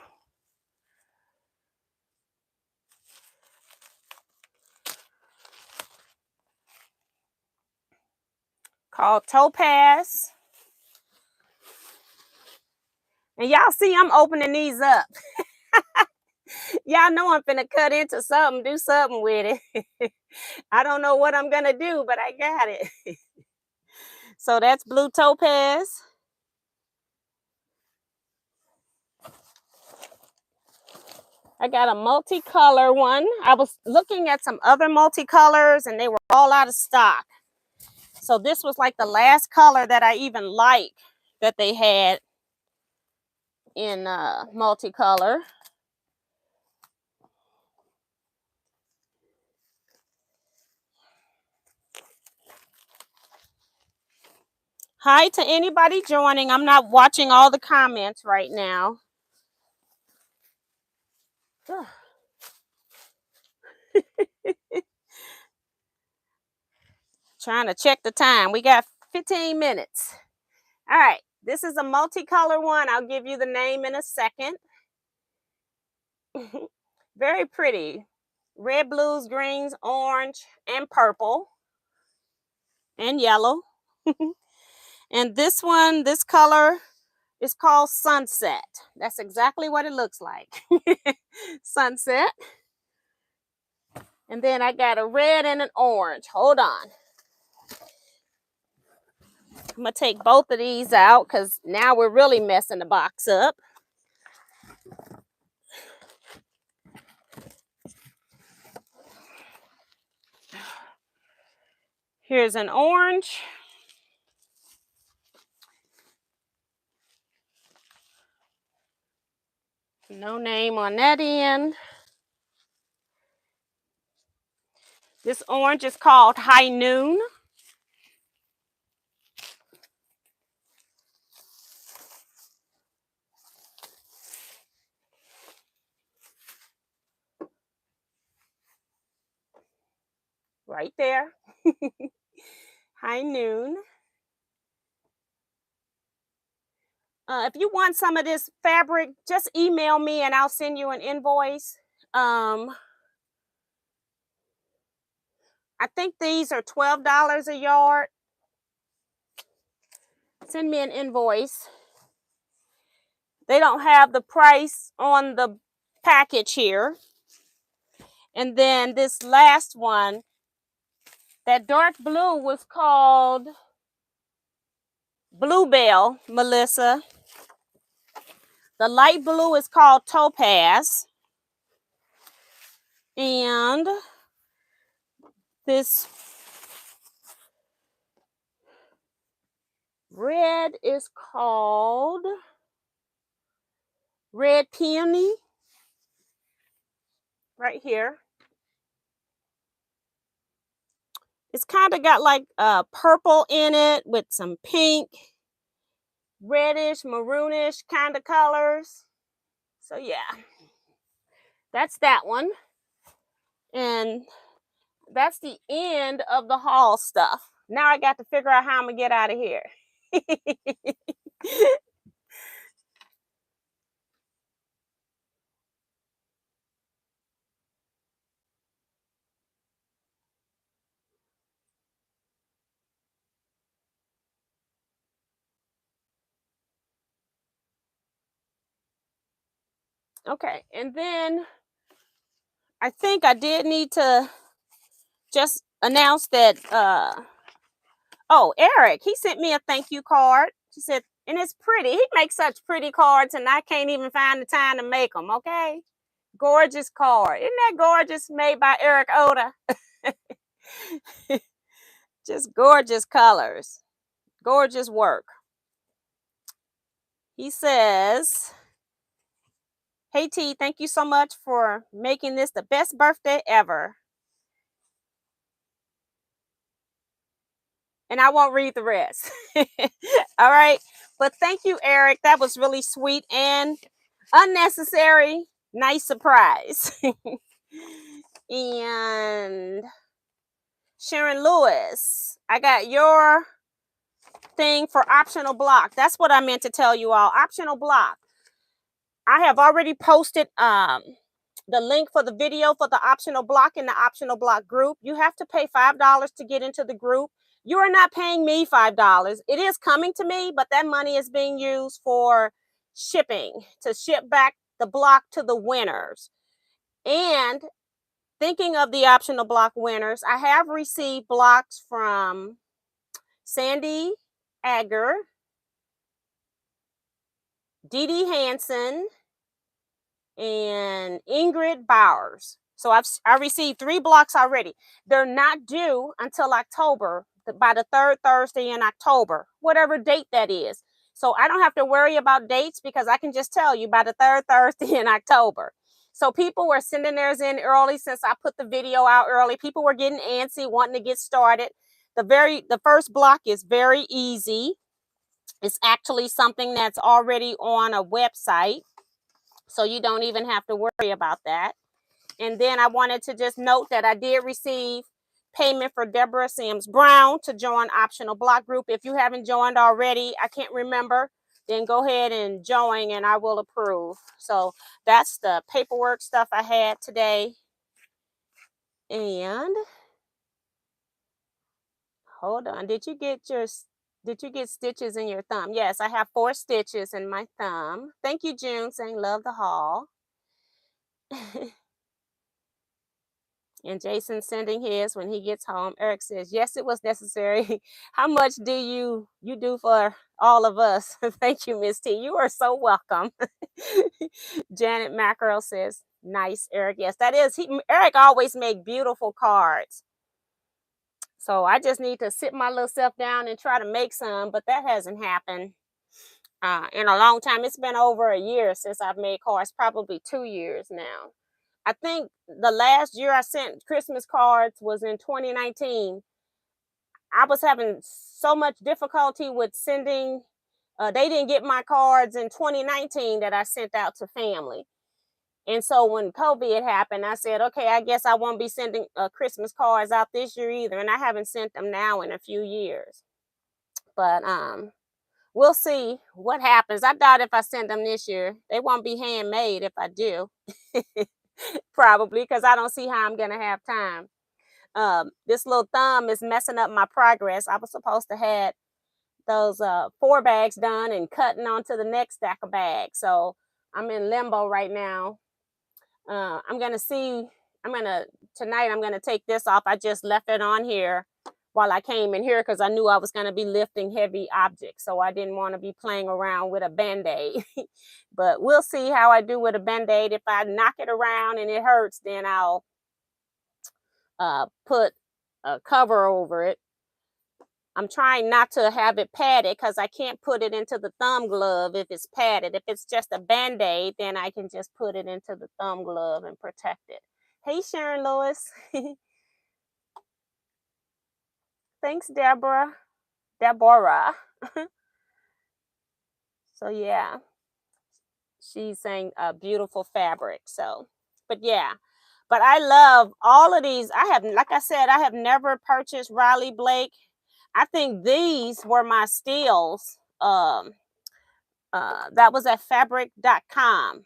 Called Topaz. And y'all see I'm opening these up. Y'all know I'm finna cut into something, do something with it. I don't know what I'm gonna do, but I got it. So that's blue topaz. I got a multicolor one. I was looking at some other multicolors and they were all out of stock. So this was like the last color that I even like that they had in multicolor. Hi to anybody joining. I'm not watching all the comments right now. Trying to check the time. We got 15 minutes. All right. This is a multicolor one. I'll give you the name in a second. Very pretty. Red, blues, greens, orange, and purple, and yellow. And this one, this color is called Sunset. That's exactly what it looks like. Sunset. And then I got a red and an orange. Hold on. I'm going to take both of these out because now we're really messing the box up. Here's an orange. No name on that end. This orange is called High Noon. Right there. High Noon. If you want some of this fabric, just email me and I'll send you an invoice. I think these are $12 a yard. Send me an invoice. They don't have the price on the package here. And then this last one, that dark blue was called Bluebell, Melissa. The light blue is called Topaz. And this red is called Red Peony. Right here. It's kind of got like purple in it with some pink, reddish, maroonish kind of colors. So yeah, that's that one. And that's the end of the haul stuff. Now I got to figure out how I'm gonna get out of here. Okay, and then I think I did need to just announce that oh, Eric, he sent me a thank you card. He said, and it's pretty. He makes such pretty cards and I can't even find the time to make them, okay? Gorgeous card. Isn't that gorgeous? Made by Eric Oda. Just gorgeous colors. Gorgeous work. He says, hey T, thank you so much for making this the best birthday ever. And I won't read the rest. All right. But thank you, Eric. That was really sweet and unnecessary. Nice surprise. And Sharon Lewis, I got your thing for optional block. That's what I meant to tell you all. Optional block. I have already posted the link for the video for the optional block in the optional block group. You have to pay $5 to get into the group. You are not paying me $5. It is coming to me, but that money is being used for shipping, to ship back the block to the winners. And thinking of the optional block winners, I have received blocks from Sandy Agger, Dee Dee Hansen, and Ingrid Bowers. So I received 3 blocks already. They're not due until October, by the 3rd Thursday in October, whatever date that is. So I don't have to worry about dates because I can just tell you by the 3rd Thursday in October. So people were sending theirs in early since I put the video out early. People were getting antsy, wanting to get started. The first block is very easy. It's actually something that's already on a website. So you don't even have to worry about that. And then I wanted to just note that I did receive payment for Deborah Sims Brown to join optional block group. If you haven't joined already, I can't remember then go ahead and join and I will approve. So that's the paperwork stuff I had today. And hold on, did you get stitches in your thumb? Yes, I have 4 stitches in my thumb. Thank you, June, saying love the haul. And Jason sending his when he gets home. Eric says, yes, it was necessary. How much do you do for all of us? Thank you, Miss T. You are so welcome. Janet Mackerel says, nice, Eric. Yes, that is. Eric always make beautiful cards. So I just need to sit my little self down and try to make some, but that hasn't happened in a long time. It's been over a year since I've made cards, probably 2 years now. I think the last year I sent Christmas cards was in 2019. I was having so much difficulty with sending. They didn't get my cards in 2019 that I sent out to family. And so when COVID happened, I said, okay, I guess I won't be sending Christmas cards out this year either. And I haven't sent them now in a few years. But we'll see what happens. I doubt if I send them this year, they won't be handmade if I do. Probably, because I don't see how I'm going to have time. This little thumb is messing up my progress. I was supposed to have those 4 bags done and cutting onto the next stack of bags. So I'm in limbo right now. I'm going to see, tonight I'm going to take this off. I just left it on here while I came in here because I knew I was going to be lifting heavy objects. So I didn't want to be playing around with a Band-Aid. But we'll see how I do with a Band-Aid. If I knock it around and it hurts, then I'll put a cover over it. I'm trying not to have it padded because I can't put it into the thumb glove if it's padded. If it's just a Band-Aid, then I can just put it into the thumb glove and protect it. Hey, Sharon Lewis. Thanks, Deborah. So yeah, she's saying a beautiful fabric. So, but yeah, but I love all of these. Like I said, I have never purchased Riley Blake. I think these were my steals. That was at fabric.com.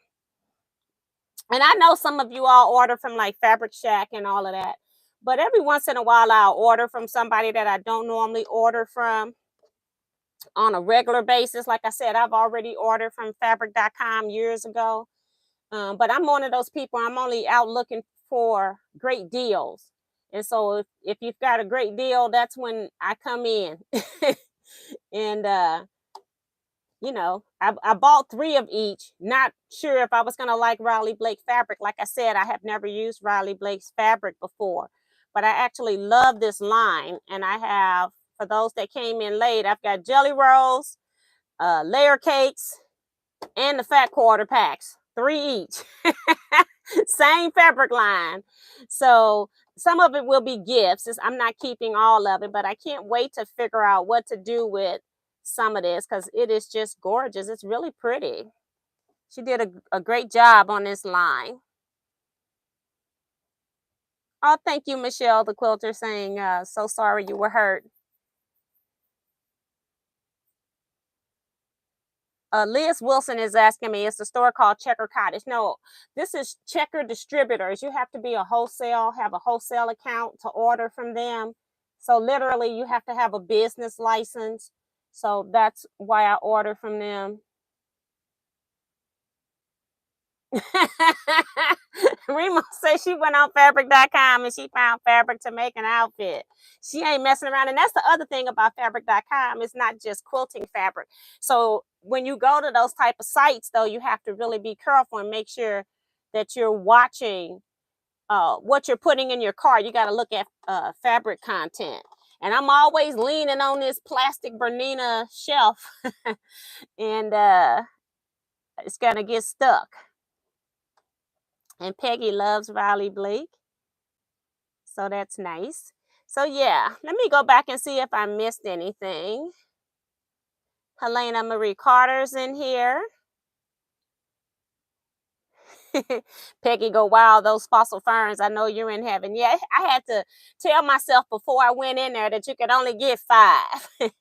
And I know some of you all order from like Fabric Shack and all of that. But every once in a while, I'll order from somebody that I don't normally order from on a regular basis. Like I said, I've already ordered from fabric.com years ago. But I'm one of those people, I'm only out looking for great deals. And so if you've got a great deal, that's when I come in. And, I bought 3 of each, not sure if I was going to like Riley Blake fabric. Like I said, I have never used Riley Blake's fabric before, but I actually love this line. And I have, for those that came in late, I've got jelly rolls, layer cakes, and the fat quarter packs, 3 each. Same fabric line. So some of it will be gifts. I'm not keeping all of it, but I can't wait to figure out what to do with some of this because it is just gorgeous. It's really pretty. She did a great job on this line. Oh, thank you, Michelle, the quilter, saying, so sorry you were hurt. Liz Wilson is asking me, it's a store called Checker Cottage. No, this is Checker Distributors. You have to be have a wholesale account to order from them. So literally you have to have a business license. So that's why I order from them. Remo says she went on fabric.com and she found fabric to make an outfit. She ain't messing around. And that's the other thing about fabric.com. It's not just quilting fabric. So when you go to those type of sites, though, you have to really be careful and make sure that you're watching what you're putting in your cart. You got to look at fabric content. And I'm always leaning on this plastic Bernina shelf and it's going to get stuck. And Peggy loves Riley Blake. So that's nice. So yeah, let me go back and see if I missed anything. Helena Marie Carter's in here. Peggy go, wow, those fossil ferns. I know you're in heaven. Yeah, I had to tell myself before I went in there that you could only get 5.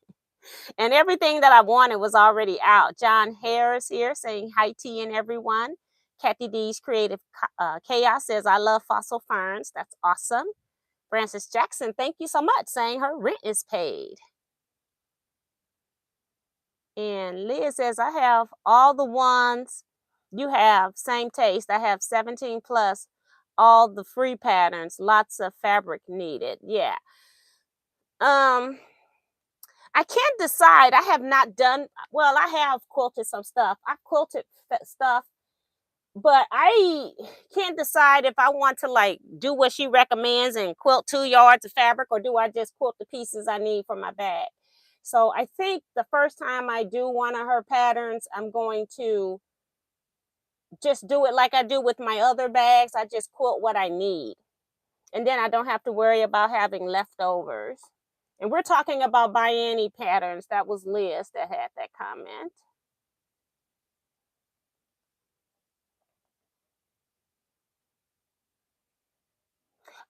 And everything that I wanted was already out. John Harris here saying hi T and everyone. Kathy D's Creative Chaos says, I love fossil ferns. That's awesome. Francis Jackson, thank you so much, saying her rent is paid. And Liz says, I have all the ones you have, same taste. I have 17 plus, all the free patterns, lots of fabric needed. Yeah. I can't decide. I have not done, well, I have quilted some stuff. I quilted stuff, but I can't decide if I want to like do what she recommends and quilt 2 yards of fabric, or do I just quilt the pieces I need for my bag. So I think the first time I do one of her patterns, I'm going to just do it like I do with my other bags. I just quilt what I need. And then I don't have to worry about having leftovers. And we're talking about Bianni patterns. That was Liz that had that comment.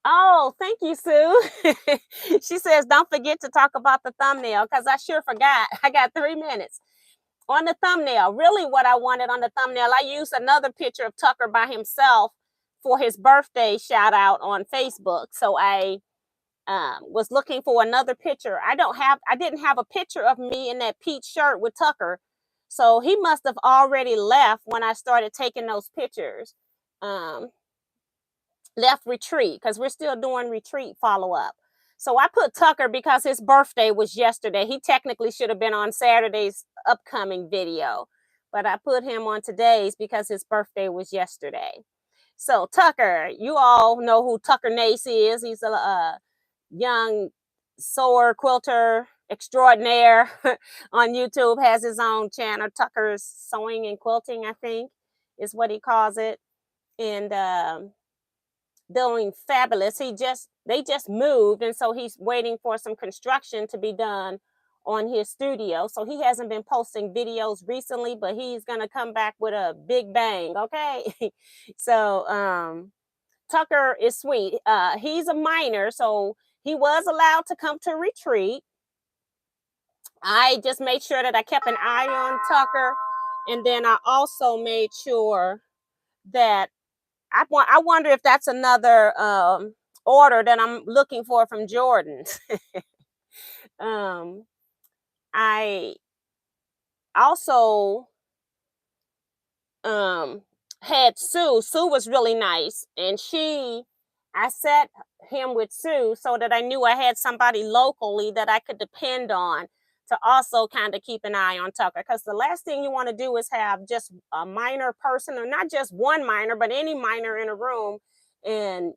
Oh, thank you, Sue. She says, don't forget to talk about the thumbnail, because I sure forgot. I got 3 minutes. On the thumbnail, really what I wanted on the thumbnail, I used another picture of Tucker by himself for his birthday shout out on Facebook. So I was looking for another picture. I didn't have a picture of me in that peach shirt with Tucker. So he must have already left when I started taking those pictures. Left retreat, because we're still doing retreat follow-up. So I put Tucker because his birthday was yesterday. He technically should have been on Saturday's upcoming video, but I put him on today's because his birthday was yesterday. So Tucker, you all know who Tucker Nace is. He's a young sewer quilter extraordinaire on YouTube, has his own channel, Tucker's Sewing and Quilting, I think is what he calls it. And doing fabulous. They just moved, and so he's waiting for some construction to be done on his studio. So he hasn't been posting videos recently, but he's gonna come back with a big bang. Okay. So Tucker is sweet. He's a minor, so he was allowed to come to retreat. I just made sure that I kept an eye on Tucker, and then I also made sure that I wonder if that's another order that I'm looking for from Jordan. um, I also had Sue. Sue was really nice, and I set him with Sue so that I knew I had somebody locally that I could depend on to also kind of keep an eye on Tucker, because the last thing you want to do is have just a minor person, or not just one minor, but any minor in a room, and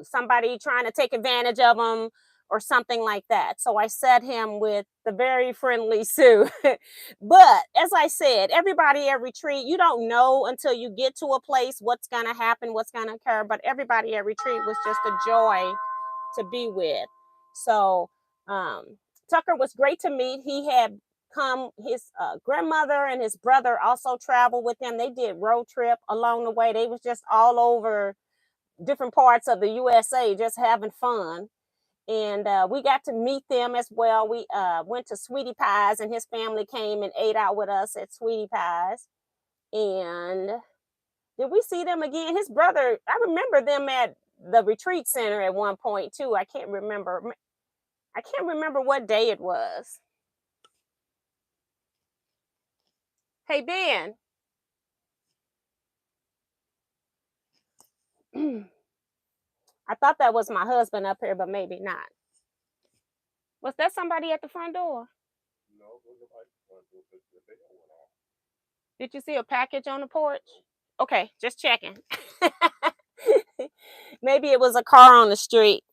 somebody trying to take advantage of them or something like that. So I set him with the very friendly Sue. But as I said, everybody at retreat, you don't know until you get to a place what's going to happen, what's going to occur. But everybody at retreat was just a joy to be with. So Tucker was great to meet. He had come, his grandmother and his brother also traveled with him. They did road trip along the way. They was just all over different parts of the USA, just having fun. And we got to meet them as well. We went to Sweetie Pie's, and his family came and ate out with us at Sweetie Pie's. And did we see them again? His brother, I remember them at the retreat center at one point too. I can't remember what day it was. Hey, Ben. I thought that was my husband up here, but maybe not. Was that somebody at the front door? No, it wasn't at the front door, but the bell went off. Did you see a package on the porch? Okay, just checking. Maybe it was a car on the street.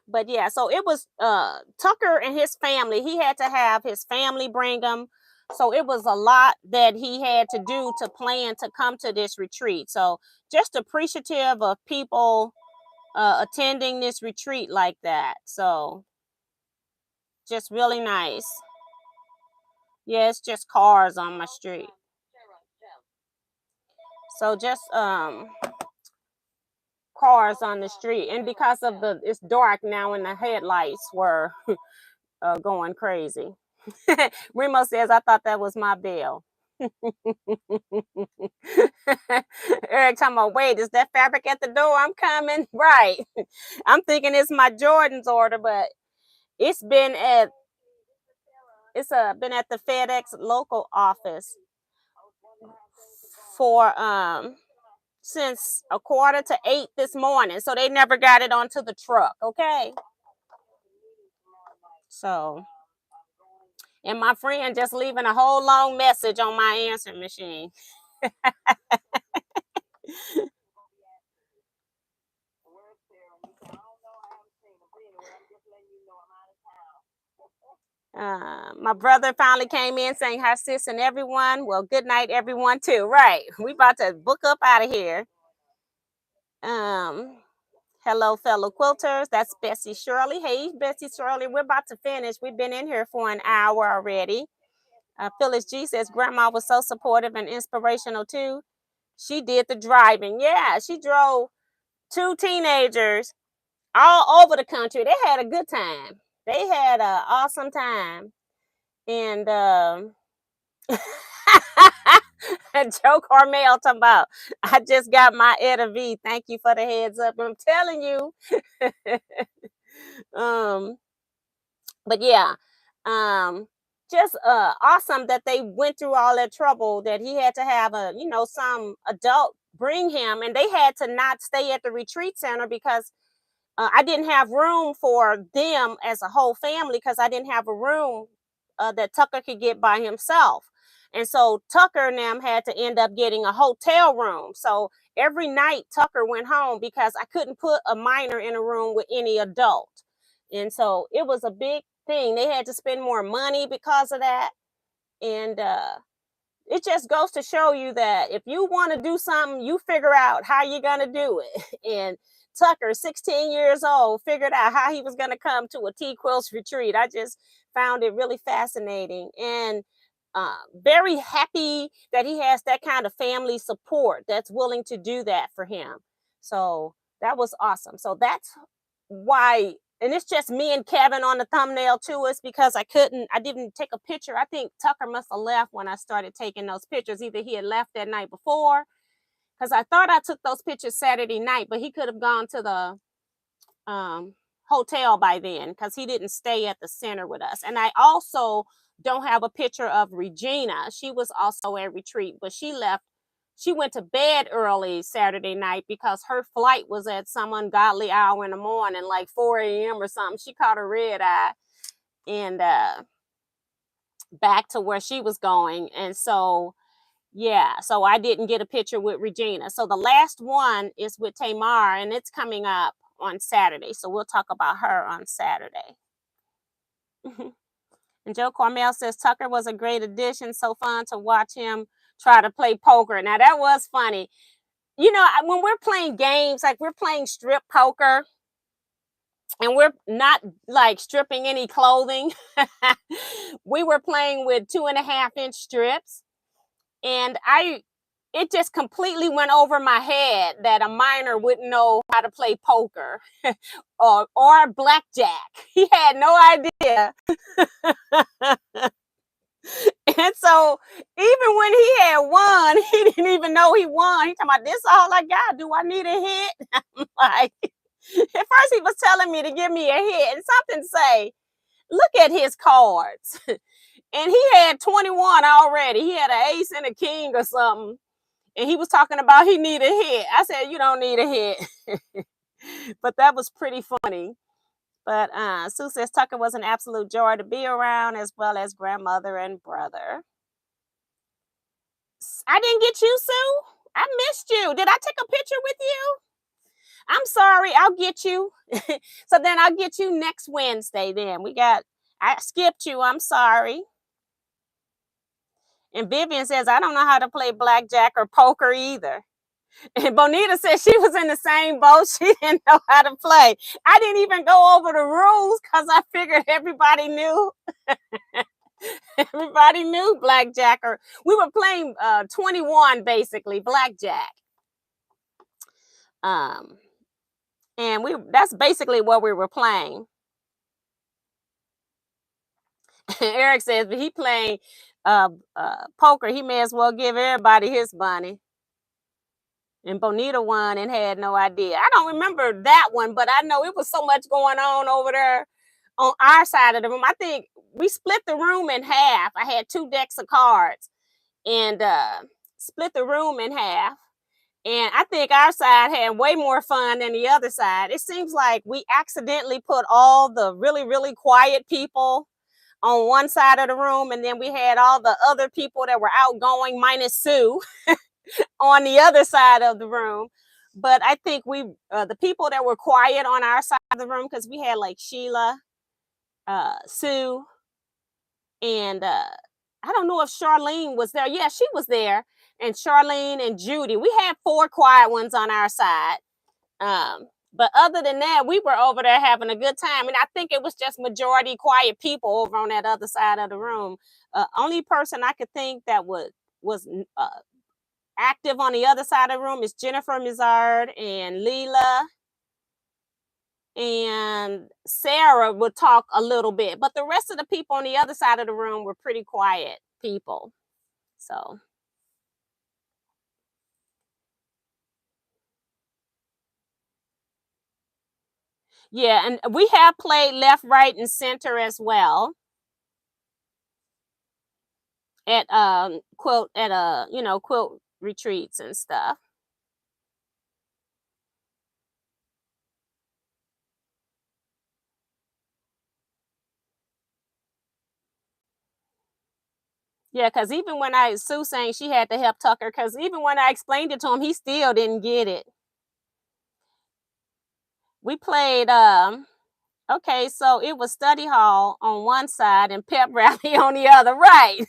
But yeah, so it was Tucker and his family. He had to have his family bring him. So it was a lot that he had to do to plan to come to this retreat. So just appreciative of people attending this retreat like that. So just really nice. Yeah, it's just cars on my street. So just cars on the street, and because of it's dark now and the headlights were going crazy. Remo says, I thought that was my bell. Eric talking about, wait, is that fabric at the door? I'm coming. Right. I'm thinking it's my Jordan's order, but it's been at the FedEx local office for since 7:45 this morning. So they never got it onto the truck, okay? So, and my friend just leaving a whole long message on my answering machine. My brother finally came in saying hi, sis, and everyone. Well, good night, everyone, too. Right. We about to book up out of here. Hello, fellow quilters. That's Bessie Shirley. Hey, Bessie Shirley. We're about to finish. We've been in here for an hour already. Phyllis G says Grandma was so supportive and inspirational too. She did the driving. Yeah, she drove 2 teenagers all over the country. They had a good time. They had an awesome time. And Joe Carmel talking about, I just got my Etta V. Thank you for the heads up. I'm telling you. But yeah, just awesome that they went through all that trouble, that he had to have some adult bring him, and they had to not stay at the retreat center because I didn't have room for them as a whole family, because I didn't have a room that Tucker could get by himself. And so Tucker and them had to end up getting a hotel room. So every night Tucker went home because I couldn't put a minor in a room with any adult. And so it was a big thing. They had to spend more money because of that. And it just goes to show you that if you want to do something, you figure out how you're going to do it. And Tucker, 16 years old, figured out how he was going to come to a Teaquilts retreat. I just found it really fascinating, and very happy that he has that kind of family support that's willing to do that for him. So that was awesome. So that's why, and it's just me and Kevin on the thumbnail too, is because I didn't take a picture. I think Tucker must have left when I started taking those pictures. Either he had left that night before, because I thought I took those pictures Saturday night, but he could have gone to the hotel by then, because he didn't stay at the center with us. And I also don't have a picture of Regina. She was also at retreat, but she left. She went to bed early Saturday night because her flight was at some ungodly hour in the morning, like 4 a.m. or something. She caught a red eye and back to where she was going. And so, yeah, so I didn't get a picture with Regina. So the last one is with Tamar, and it's coming up on Saturday. So we'll talk about her on Saturday. And Joe Carmel says Tucker was a great addition. So fun to watch him try to play poker. Now that was funny. You know, when we're playing games, like we're playing strip poker, and we're not like stripping any clothing. We were playing with 2.5-inch strips, and it just completely went over my head that a minor wouldn't know how to play poker or blackjack. He had no idea. And so even when he had won, he didn't even know he won. He talking about, this all I got. Do I need a hit? I'm like, at first he was telling me to give me a hit, and something say, look at his cards. And he had 21 already. He had an ace and a king or something. And he was talking about he needed a hit. I said, you don't need a hit. But that was pretty funny. But Sue says Tucker was an absolute joy to be around, as well as grandmother and brother. I didn't get you, Sue. I missed you. Did I take a picture with you? I'm sorry. I'll get you. So then I'll get you next Wednesday then. I skipped you. I'm sorry. And Vivian says, I don't know how to play blackjack or poker either. And Bonita said she was in the same boat. She didn't know how to play. I didn't even go over the rules because I figured everybody knew. Everybody knew blackjack, or we were playing 21, basically, blackjack. And that's basically what we were playing. Eric says, but he playing poker. He may as well give everybody his money. And Bonita won and had no idea. I don't remember that one, but I know it was so much going on over there on our side of the room. I think we split the room in half. I had 2 decks of cards and split the room in half. And I think our side had way more fun than the other side. It seems like we accidentally put all the really, really quiet people on one side of the room, and then we had all the other people that were outgoing, minus Sue, on the other side of the room. But I think the people that were quiet on our side of the room, because we had like Sheila, Sue, and I don't know if Charlene was there. Yeah, she was there. And Charlene and Judy. We had 4 quiet ones on our side. But other than that, we were over there having a good time. And I think it was just majority quiet people over on that other side of the room. Only person I could think that was active on the other side of the room is Jennifer Mizard and Leela. And Sarah would talk a little bit. But the rest of the people on the other side of the room were pretty quiet people. So... yeah, and we have played left, right, and center as well at quilt retreats and stuff. Yeah, because even when Sue saying she had to help Tucker, because even when I explained it to him, he still didn't get it. We played okay, so it was study hall on one side and pep rally on the other, right?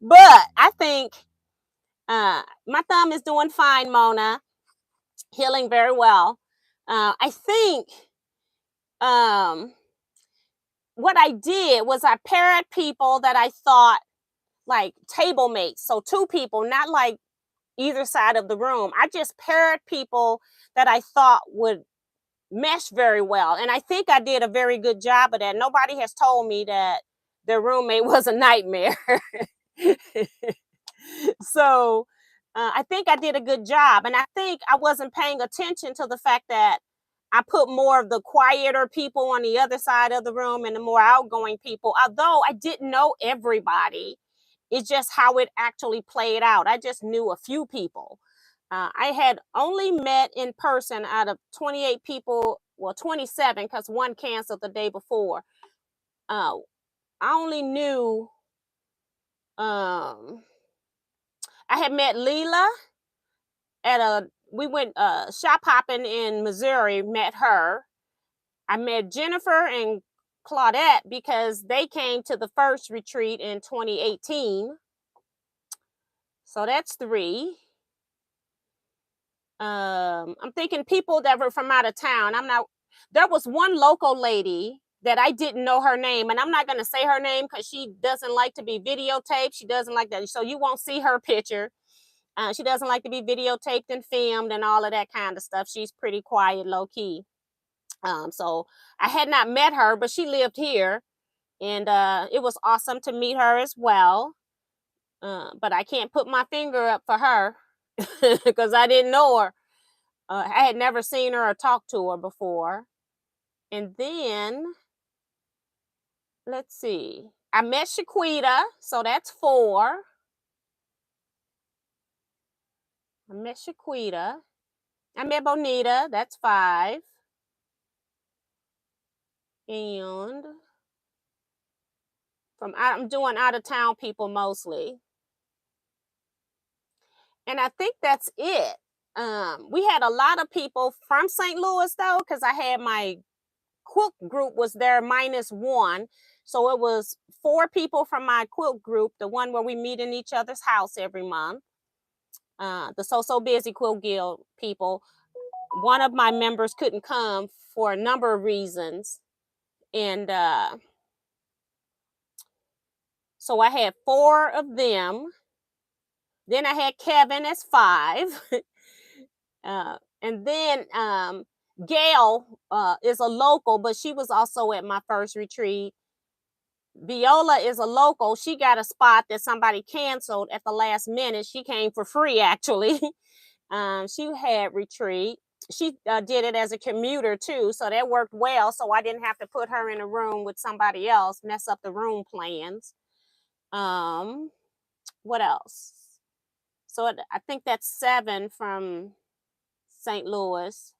But I think my thumb is doing fine, Mona. Healing very well. I think what I did was I paired people that I thought like table mates. So 2 people, not like either side of the room. I just paired people that I thought would mesh very well. And I think I did a very good job of that. Nobody has told me that their roommate was a nightmare. So I think I did a good job. And I think I wasn't paying attention to the fact that I put more of the quieter people on the other side of the room and the more outgoing people. Although I didn't know everybody, it's just how it actually played out. I just knew a few people. I had only met in person out of 28 people, well, 27, because one canceled the day before. I only knew, I had met Leela we went shop hopping in Missouri, met her. I met Jennifer and Claudette because they came to the first retreat in 2018. So that's 3. I'm thinking people that were from out of town. There was one local lady that I didn't know her name, and I'm not going to say her name because she doesn't like to be videotaped. She doesn't like that. So you won't see her picture. She doesn't like to be videotaped and filmed and all of that kind of stuff. She's pretty quiet, low key. So I had not met her, but she lived here, and it was awesome to meet her as well. But I can't put my finger up for her because I didn't know her. I had never seen her or talked to her before. And then, let's see, I met Shaquita, so that's 4. I met Shaquita. I met Bonita, that's 5. And I'm doing out of town people mostly. And I think that's it. We had a lot of people from St. Louis though, because I had my quilt group was there -1. So it was 4 people from my quilt group, the one where we meet in each other's house every month. The So Busy Quilt Guild people. One of my members couldn't come for a number of reasons. And so I had 4 of them. Then I had Kevin as 5. And then Gail is a local, but she was also at my first retreat. Viola is a local. She got a spot that somebody canceled at the last minute. She came for free, actually. She had retreat. She did it as a commuter too, so that worked well. So I didn't have to put her in a room with somebody else, mess up the room plans. What else? So I think that's 7 from St. Louis.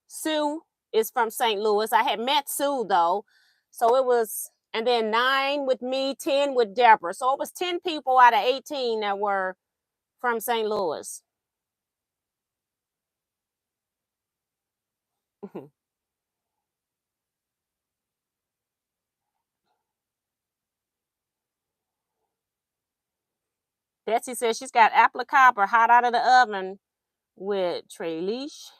Sue is from St. Louis. I had met Sue though, so it was, and then 9 with me, 10 with Deborah. So it was 10 people out of 18 that were from St. Louis. Betsy says she's got apple copper hot out of the oven with trailiche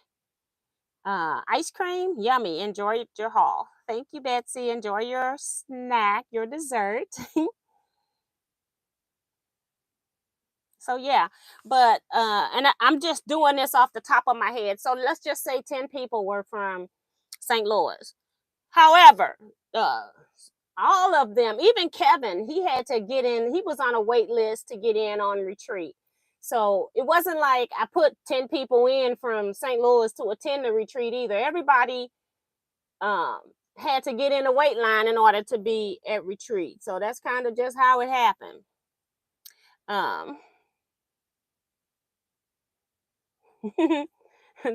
ice cream. Yummy. Enjoy your haul. Thank you, Betsy. Enjoy your snack, your dessert. So yeah, but and I'm just doing this off the top of my head. So let's just say 10 people were from St. Louis. However, all of them, even Kevin, he had to get in. He was on a wait list to get in on retreat. So it wasn't like I put 10 people in from St. Louis to attend the retreat either. Everybody had to get in a wait line in order to be at retreat. So that's kind of just how it happened.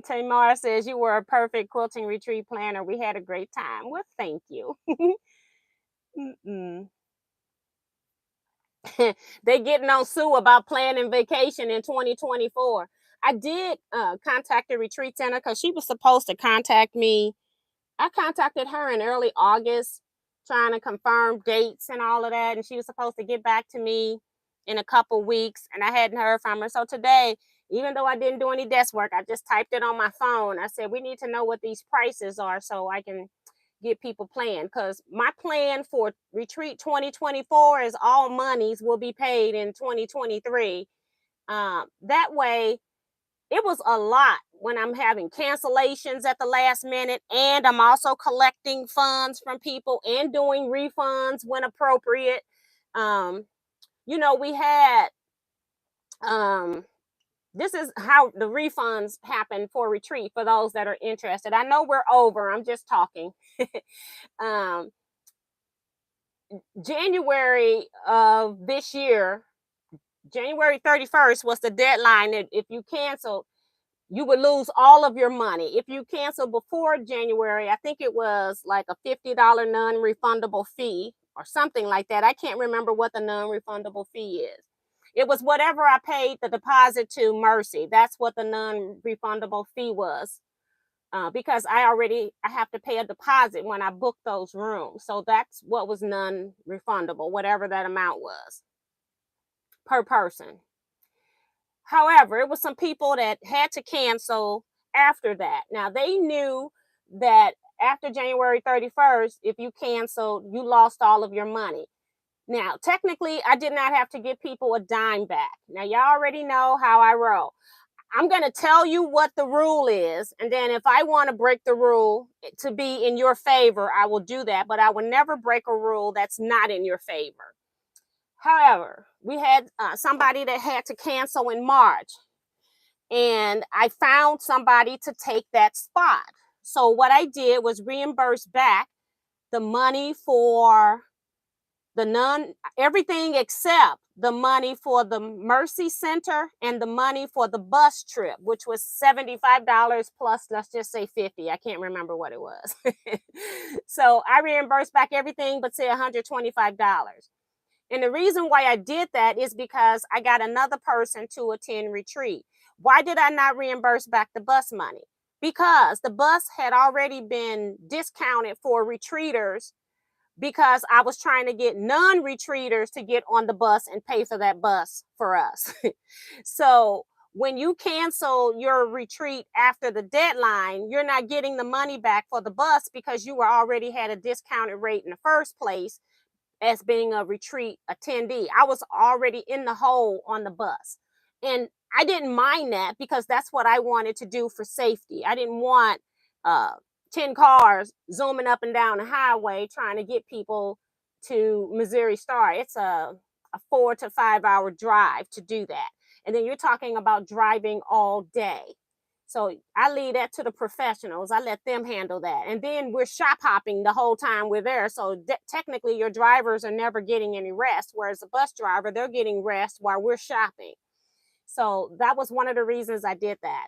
Tamar says you were a perfect quilting retreat planner. We had a great time. Well, thank you. They getting on Sue about planning vacation in 2024. I did contact the retreat center because she was supposed to contact me. I contacted her in early August, trying to confirm dates and all of that, and she was supposed to get back to me in a couple weeks, and I hadn't heard from her. So today, even though I didn't do any desk work, I just typed it on my phone. I said, we need to know what these prices are so I can get people planned, because my plan for retreat 2024 is all monies will be paid in 2023. That way, it was a lot when I'm having cancellations at the last minute, and I'm also collecting funds from people and doing refunds when appropriate. We had this is how the refunds happen for retreat for those that are interested. I know we're over. I'm just talking. um, January of this year, January 31st was the deadline. If you canceled, you would lose all of your money. If you cancel before January, I think it was like a $50 non-refundable fee or something like that. I can't remember what the non-refundable fee is. It was whatever I paid the deposit to Mercy. That's what the non-refundable fee was. Because I have to pay a deposit when I book those rooms. So that's what was non-refundable, whatever that amount was per person. However, it was some people that had to cancel after that. Now, they knew that after January 31st, if you canceled, you lost all of your money. Now, technically, I did not have to give people a dime back. Now, y'all already know how I roll. I'm going to tell you what the rule is. And then if I want to break the rule to be in your favor, I will do that. But I will never break a rule that's not in your favor. However, we had somebody that had to cancel in March, and I found somebody to take that spot. So what I did was reimburse back the money for everything except the money for the Mercy Center and the money for the bus trip, which was $75 plus, let's just say 50. I can't remember what it was. So I reimbursed back everything but say $125. And the reason why I did that is because I got another person to attend retreat. Why did I not reimburse back the bus money? Because the bus had already been discounted for retreaters, because I was trying to get non-retreaters to get on the bus and pay for that bus for us. So when you cancel your retreat after the deadline, you're not getting the money back for the bus because you were already had a discounted rate in the first place as being a retreat attendee. I was already in the hole on the bus. And I didn't mind that because that's what I wanted to do for safety. I didn't want uh, 10 cars zooming up and down the highway trying to get people to Missouri Star. It's a 4 to 5 hour drive to do that. And then you're talking about driving all day. So I leave that to the professionals. I let them handle that. And then we're shop hopping the whole time we're there. So technically, your drivers are never getting any rest, whereas the bus driver, they're getting rest while we're shopping. So that was one of the reasons I did that.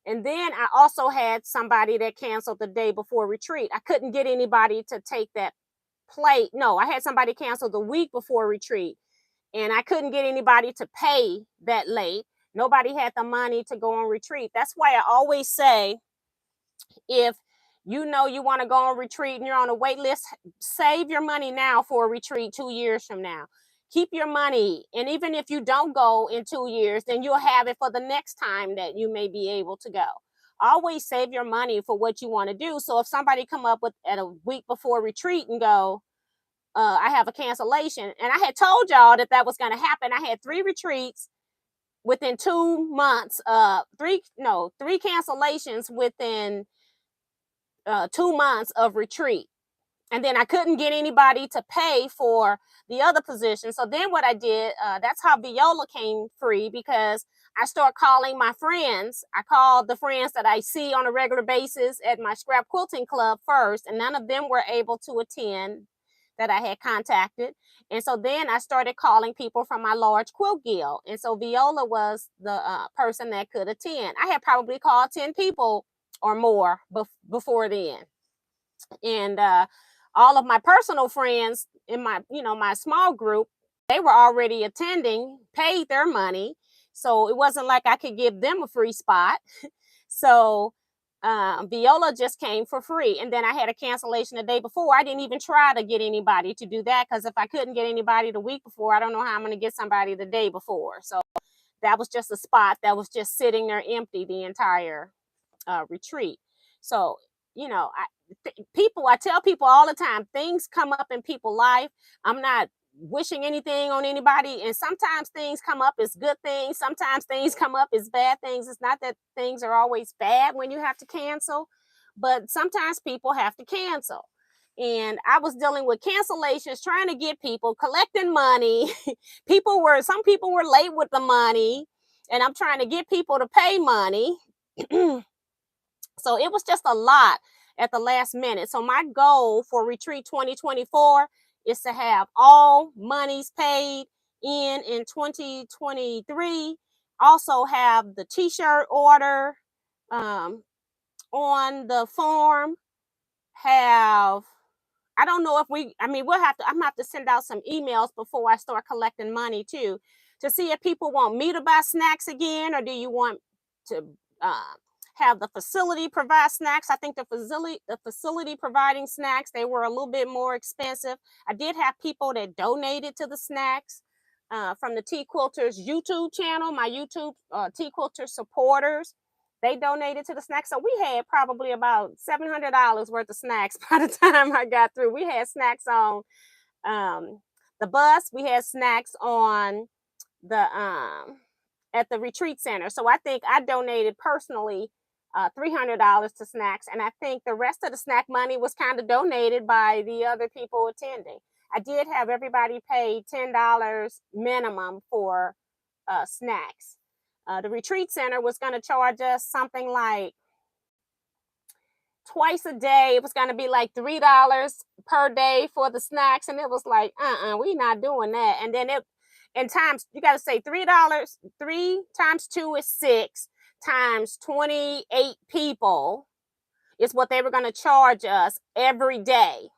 And then I also had somebody that canceled the day before retreat. I couldn't get anybody to take that plate. No, I had somebody cancel the week before retreat, and I couldn't get anybody to pay that late. Nobody had the money to go on retreat. That's why I always say, if you know you want to go on retreat and you're on a wait list, save your money now for a retreat 2 years from now. Keep your money, and even if you don't go in 2 years, then you'll have it for the next time that you may be able to go. Always save your money for what you want to do. So if somebody come up with at a week before retreat and go, I have a cancellation, and I had told y'all that that was going to happen. I had 3 retreats within 2 months, three cancellations within 2 months of retreat. And then I couldn't get anybody to pay for the other position. So then what I did, that's how Viola came free, because I started calling my friends. I called the friends that I see on a regular basis at my scrap quilting club first, and none of them were able to attend that I had contacted. And so then I started calling people from my large quilt guild. And so Viola was the person that could attend. I had probably called 10 people or more before then. And all of my personal friends in my, my small group, they were already attending, paid their money. So it wasn't like I could give them a free spot. So Viola just came for free. And then I had a cancellation the day before. I didn't even try to get anybody to do that, because if I couldn't get anybody the week before, I don't know how I'm going to get somebody the day before. So that was just a spot that was just sitting there empty the entire retreat. So, I tell people all the time, things come up in people's life. I'm not wishing anything on anybody. And sometimes things come up as good things. Sometimes things come up as bad things. It's not that things are always bad when you have to cancel, but sometimes people have to cancel. And I was dealing with cancellations, trying to get people, collecting money. Some people were late with the money, and I'm trying to get people to pay money. So it was just a lot at the last minute. So my goal for Retreat 2024 is to have all monies paid in 2023. Also have the t-shirt order on the form. I don't know if I'm gonna have to send out some emails before I start collecting money too, to see if people want me to buy snacks again, or do you want to have the facility provide snacks. I think the facility providing snacks, they were a little bit more expensive. I did have people that donated to the snacks from the Teaquilters YouTube channel, my YouTube Teaquilter supporters. They donated to the snacks. So we had probably about $700 worth of snacks by the time I got through. We had snacks on the bus. We had snacks on the at the retreat center. So I think I donated personally $300 to snacks, and I think the rest of the snack money was kind of donated by the other people attending. I did have everybody pay $10 minimum for snacks. The retreat center was going to charge us something like twice a day. It was going to be like $3 per day for the snacks, and it was like, we're not doing that. And then you got to say $3. 3 times 2 is 6, times 28 people is what they were going to charge us every day.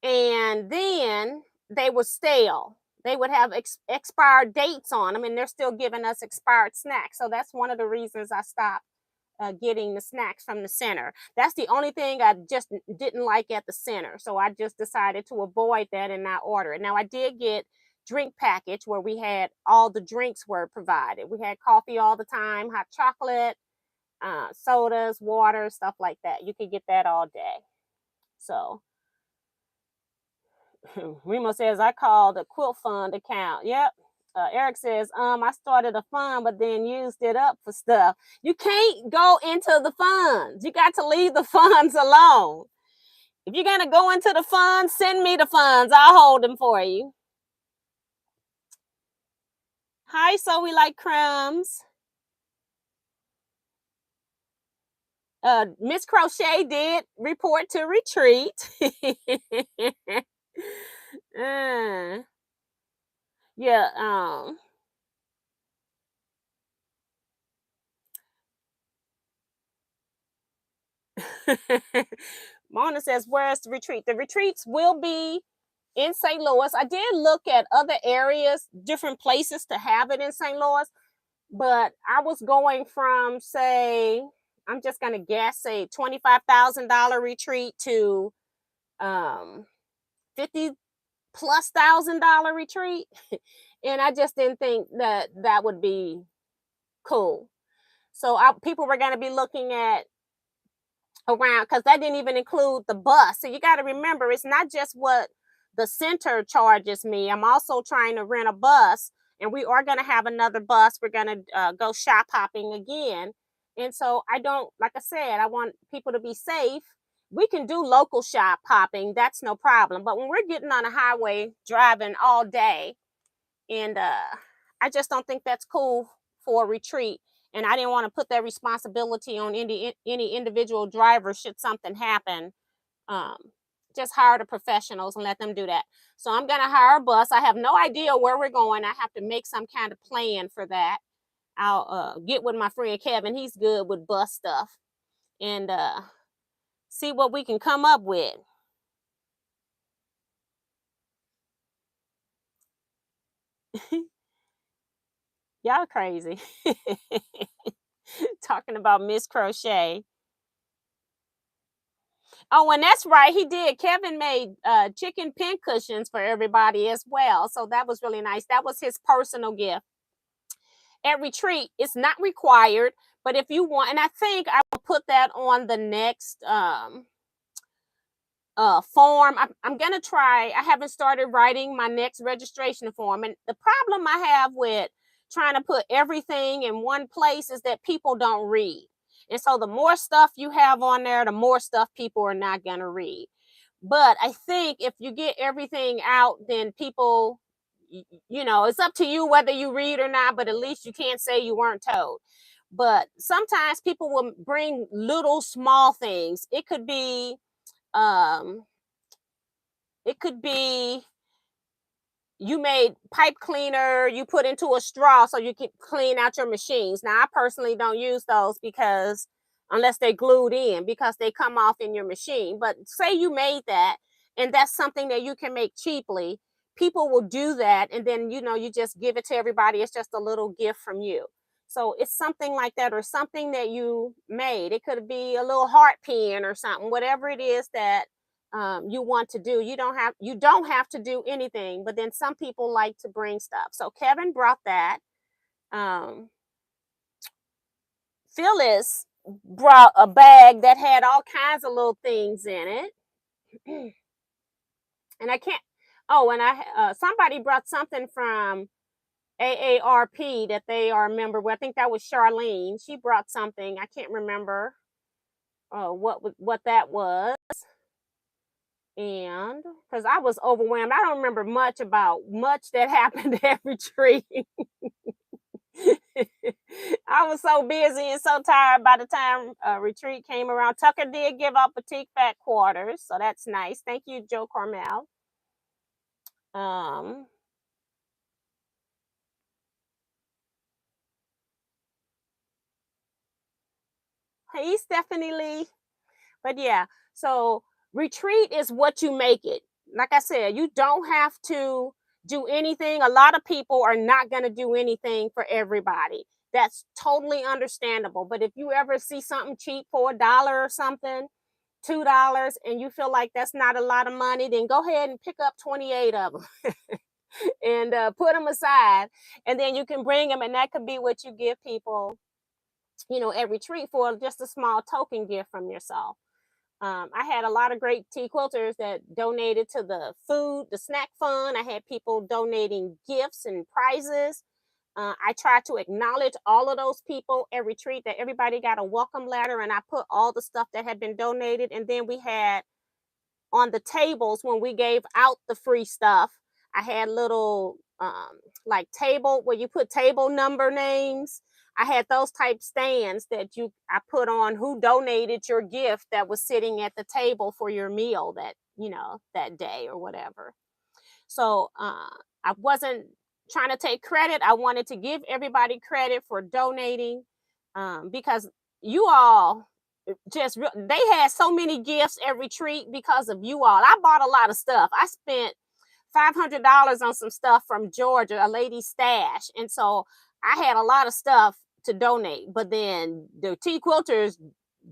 And then they were stale. They would have expired dates on them, and they're still giving us expired snacks. So that's one of the reasons I stopped getting the snacks from the center. That's the only thing I just didn't like at the center. So I just decided to avoid that and not order it. Now I did get drink package where we had all the drinks were provided. We had coffee all the time, hot chocolate, sodas, water, stuff like that. You could get that all day. So Remo says, I called the quilt fund account. Yep. Eric says, I started a fund, but then used it up for stuff. You can't go into the funds. You got to leave the funds alone. If you're going to go into the funds, send me the funds. I'll hold them for you. Hi, so we like crumbs. Miss Crochet did report to retreat. Yeah. Mona says, where's the retreat? The retreats will be in St. Louis. I did look at other areas, different places to have it in St. Louis, but I was going from, say, I'm just going to guess, say $25,000 retreat to 50 plus $1,000 retreat. And I just didn't think that that would be cool. So people were going to be looking at around, because that didn't even include the bus. So you got to remember, it's not just what the center charges me. I'm also trying to rent a bus, and we are going to have another bus. We're going to go shop hopping again. And so I don't, like I said, I want people to be safe. We can do local shop hopping. That's no problem. But when we're getting on a highway driving all day, and I just don't think that's cool for a retreat. And I didn't want to put that responsibility on any individual driver should something happen. Um, just hire the professionals and let them do that. So I'm going to hire a bus. I have no idea where we're going. I have to make some kind of plan for that. I'll get with my friend Kevin. He's good with bus stuff, and see what we can come up with. Y'all crazy. Talking about Miss Crochet. Oh, and that's right, he did. Kevin made chicken pin cushions for everybody as well. So that was really nice. That was his personal gift. At retreat, it's not required, but if you want, and I think I will put that on the next form. I'm gonna try. I haven't started writing my next registration form, and the problem I have with trying to put everything in one place is that people don't read. And so the more stuff you have on there, the more stuff people are not gonna read. But I think if you get everything out, then people, it's up to you whether you read or not, but at least you can't say you weren't told. But sometimes people will bring little small things. Um, it could be you made pipe cleaner, you put into a straw so you can clean out your machines. Now, I personally don't use those because unless they're glued in, because they come off in your machine. But say you made that, and that's something that you can make cheaply. People will do that, and then you just give it to everybody. It's just a little gift from you. So it's something like that, or something that you made. It could be a little heart pin or something, whatever it is that you want to do. You don't have to do anything, but then some people like to bring stuff. So Kevin brought that. um Phyllis brought a bag that had all kinds of little things in it. And I can't oh and I somebody brought something from AARP that they are a member with. I think that was Charlene. She brought something. I can't remember what that was. And because I was overwhelmed, I don't remember much that happened at retreat. I was so busy and so tired by the time retreat came around. Tucker did give up Petite Fat Quarters, so that's nice. Thank you, Joe Carmel. Um, hey, Stephanie Lee. But yeah, so retreat is what you make it. Like I said, you don't have to do anything. A lot of people are not going to do anything for everybody. That's totally understandable. But if you ever see something cheap for $1 or something, $2, and you feel like that's not a lot of money, then go ahead and pick up 28 of them and put them aside. And then you can bring them, and that could be what you give people, at retreat for just a small token gift from yourself. I had a lot of great tea quilters that donated to the food, the snack fund. I had people donating gifts and prizes. I tried to acknowledge all of those people at retreat, that everybody got a welcome letter, and I put all the stuff that had been donated. And then we had on the tables when we gave out the free stuff, I had little like table where you put table number names. I had those type stands that I put on who donated your gift that was sitting at the table for your meal that day or whatever. So I wasn't trying to take credit. I wanted to give everybody credit for donating, because you all they had so many gifts at retreat because of you all. I bought a lot of stuff. I spent $500 on some stuff from Georgia, a lady's stash, and so I had a lot of stuff to donate. But then the tea quilters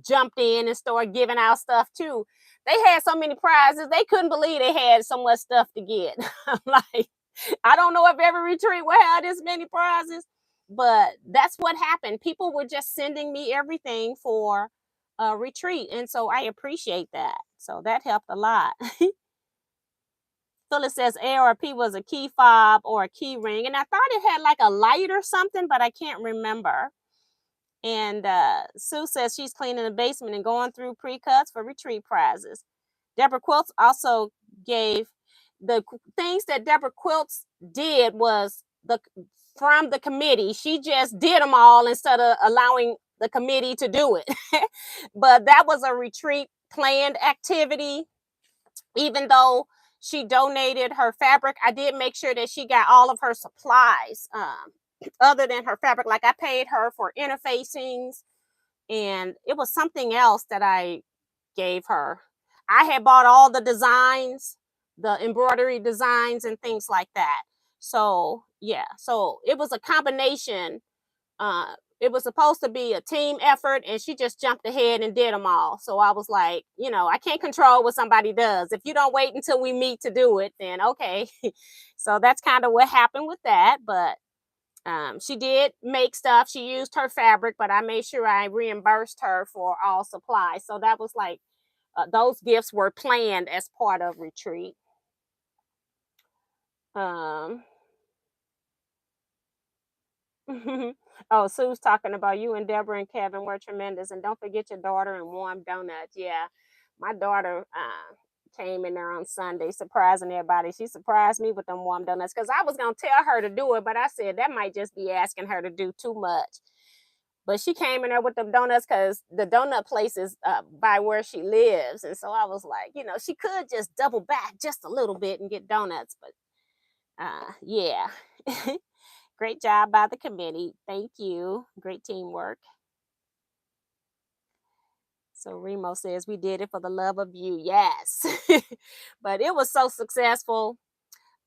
jumped in and started giving out stuff too. They had so many prizes, they couldn't believe they had so much stuff to get. I'm like, I don't know if every retreat will have this many prizes, but that's what happened. People were just sending me everything for a retreat, and so I appreciate that. So that helped a lot. Phyllis says ARP was a key fob or a key ring, and I thought it had like a light or something, but I can't remember. And Sue says she's cleaning the basement and going through pre-cuts for retreat prizes. Deborah Quilts also gave the things that Deborah Quilts did was from the committee. She just did them all instead of allowing the committee to do it. But that was a retreat planned activity. Even though she donated her fabric, I did make sure that she got all of her supplies. Other than her fabric, like I paid her for interfacings, and it was something else that I gave her. I had bought all the designs, the embroidery designs and things like that. So yeah, so it was a combination. It was supposed to be a team effort, and she just jumped ahead and did them all. So I was like, I can't control what somebody does. If you don't wait until we meet to do it, then okay. So that's kind of what happened with that. But she did make stuff. She used her fabric, but I made sure I reimbursed her for all supplies. So that was like, those gifts were planned as part of retreat. Oh, Sue's talking about you and Deborah and Kevin were tremendous. And don't forget your daughter and warm donuts. Yeah, my daughter came in there on Sunday surprising everybody. She surprised me with them warm donuts because I was going to tell her to do it, but I said that might just be asking her to do too much. But she came in there with them donuts because the donut place is by where she lives. And so I was like, she could just double back just a little bit and get donuts. But yeah. Great job by the committee. Thank you. Great teamwork. So Remo says we did it for the love of you. Yes. But it was so successful.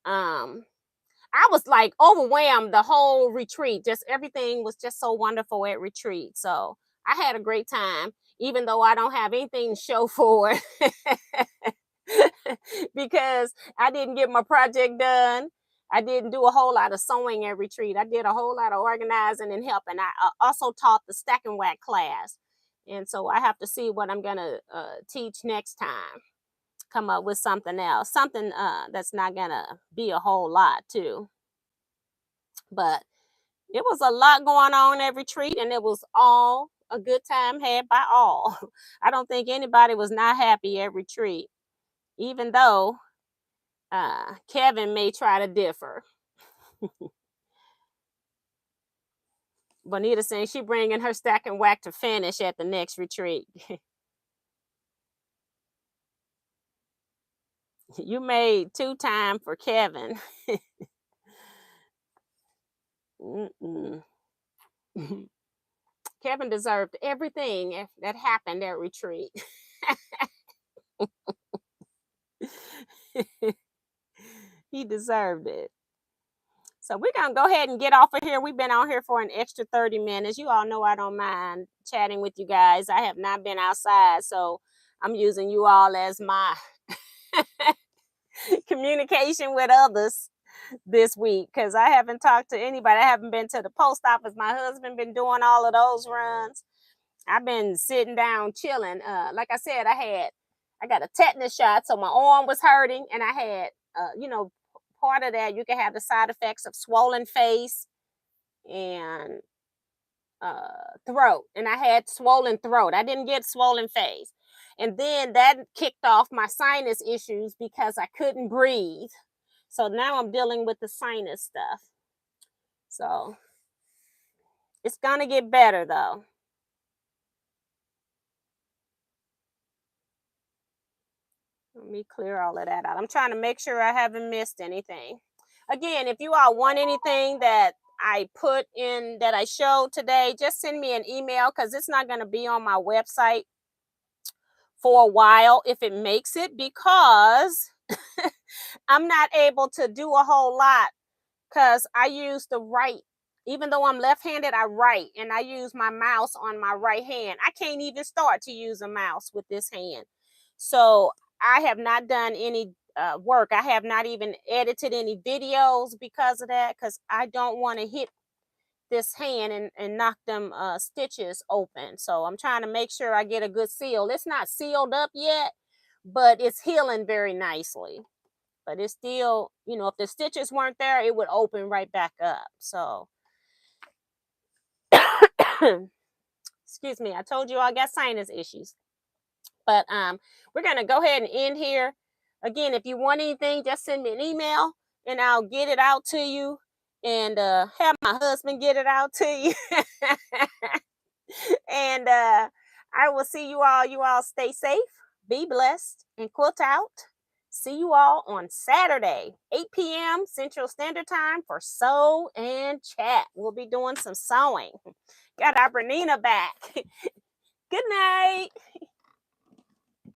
I was like overwhelmed the whole retreat. Just everything was just so wonderful at retreat. So I had a great time, even though I don't have anything to show for it. Because I didn't get my project done. I didn't do a whole lot of sewing at retreat. I did a whole lot of organizing and helping. I also taught the stack and whack class. And so I have to see what I'm going to teach next time. Come up with something else, something that's not going to be a whole lot too. But it was a lot going on at retreat, and it was all a good time had by all. I don't think anybody was not happy at retreat, even though Kevin may try to differ. Bonita saying she bringing her stack and whack to finish at the next retreat. You made 2 time for Kevin. Kevin deserved everything that happened at retreat. He deserved it. So we're going to go ahead and get off of here. We've been on here for an extra 30 minutes. You all know I don't mind chatting with you guys. I have not been outside, so I'm using you all as my communication with others this week because I haven't talked to anybody. I haven't been to the post office. My husband been doing all of those runs. I've been sitting down chilling. Like I said, I got a tetanus shot, so my arm was hurting, and I had part of that you can have the side effects of swollen face and throat, and I had swollen throat. I didn't get swollen face, and then that kicked off my sinus issues because I couldn't breathe. So now I'm dealing with the sinus stuff. So it's gonna get better though. Let me clear all of that out. I'm trying to make sure I haven't missed anything. Again, if you all want anything that I put in that I showed today, just send me an email because it's not going to be on my website for a while if it makes it, because I'm not able to do a whole lot because I use the right. Even though I'm left-handed, I write and I use my mouse on my right hand. I can't even start to use a mouse with this hand. So I have not done any work. I have not even edited any videos because of that, because I don't want to hit this hand and knock them stitches open. So I'm trying to make sure I get a good seal. It's not sealed up yet, but it's healing very nicely. But it's still, if the stitches weren't there, it would open right back up. So excuse me, I told you I got sinus issues. But we're gonna go ahead and end here. Again, if you want anything, just send me an email and I'll get it out to you, and have my husband get it out to you. And I will see you all. You all stay safe, be blessed, and quilt out. See you all on Saturday, 8 p.m. Central Standard Time for Sew and Chat. We'll be doing some sewing. Got our Bernina back. Good night.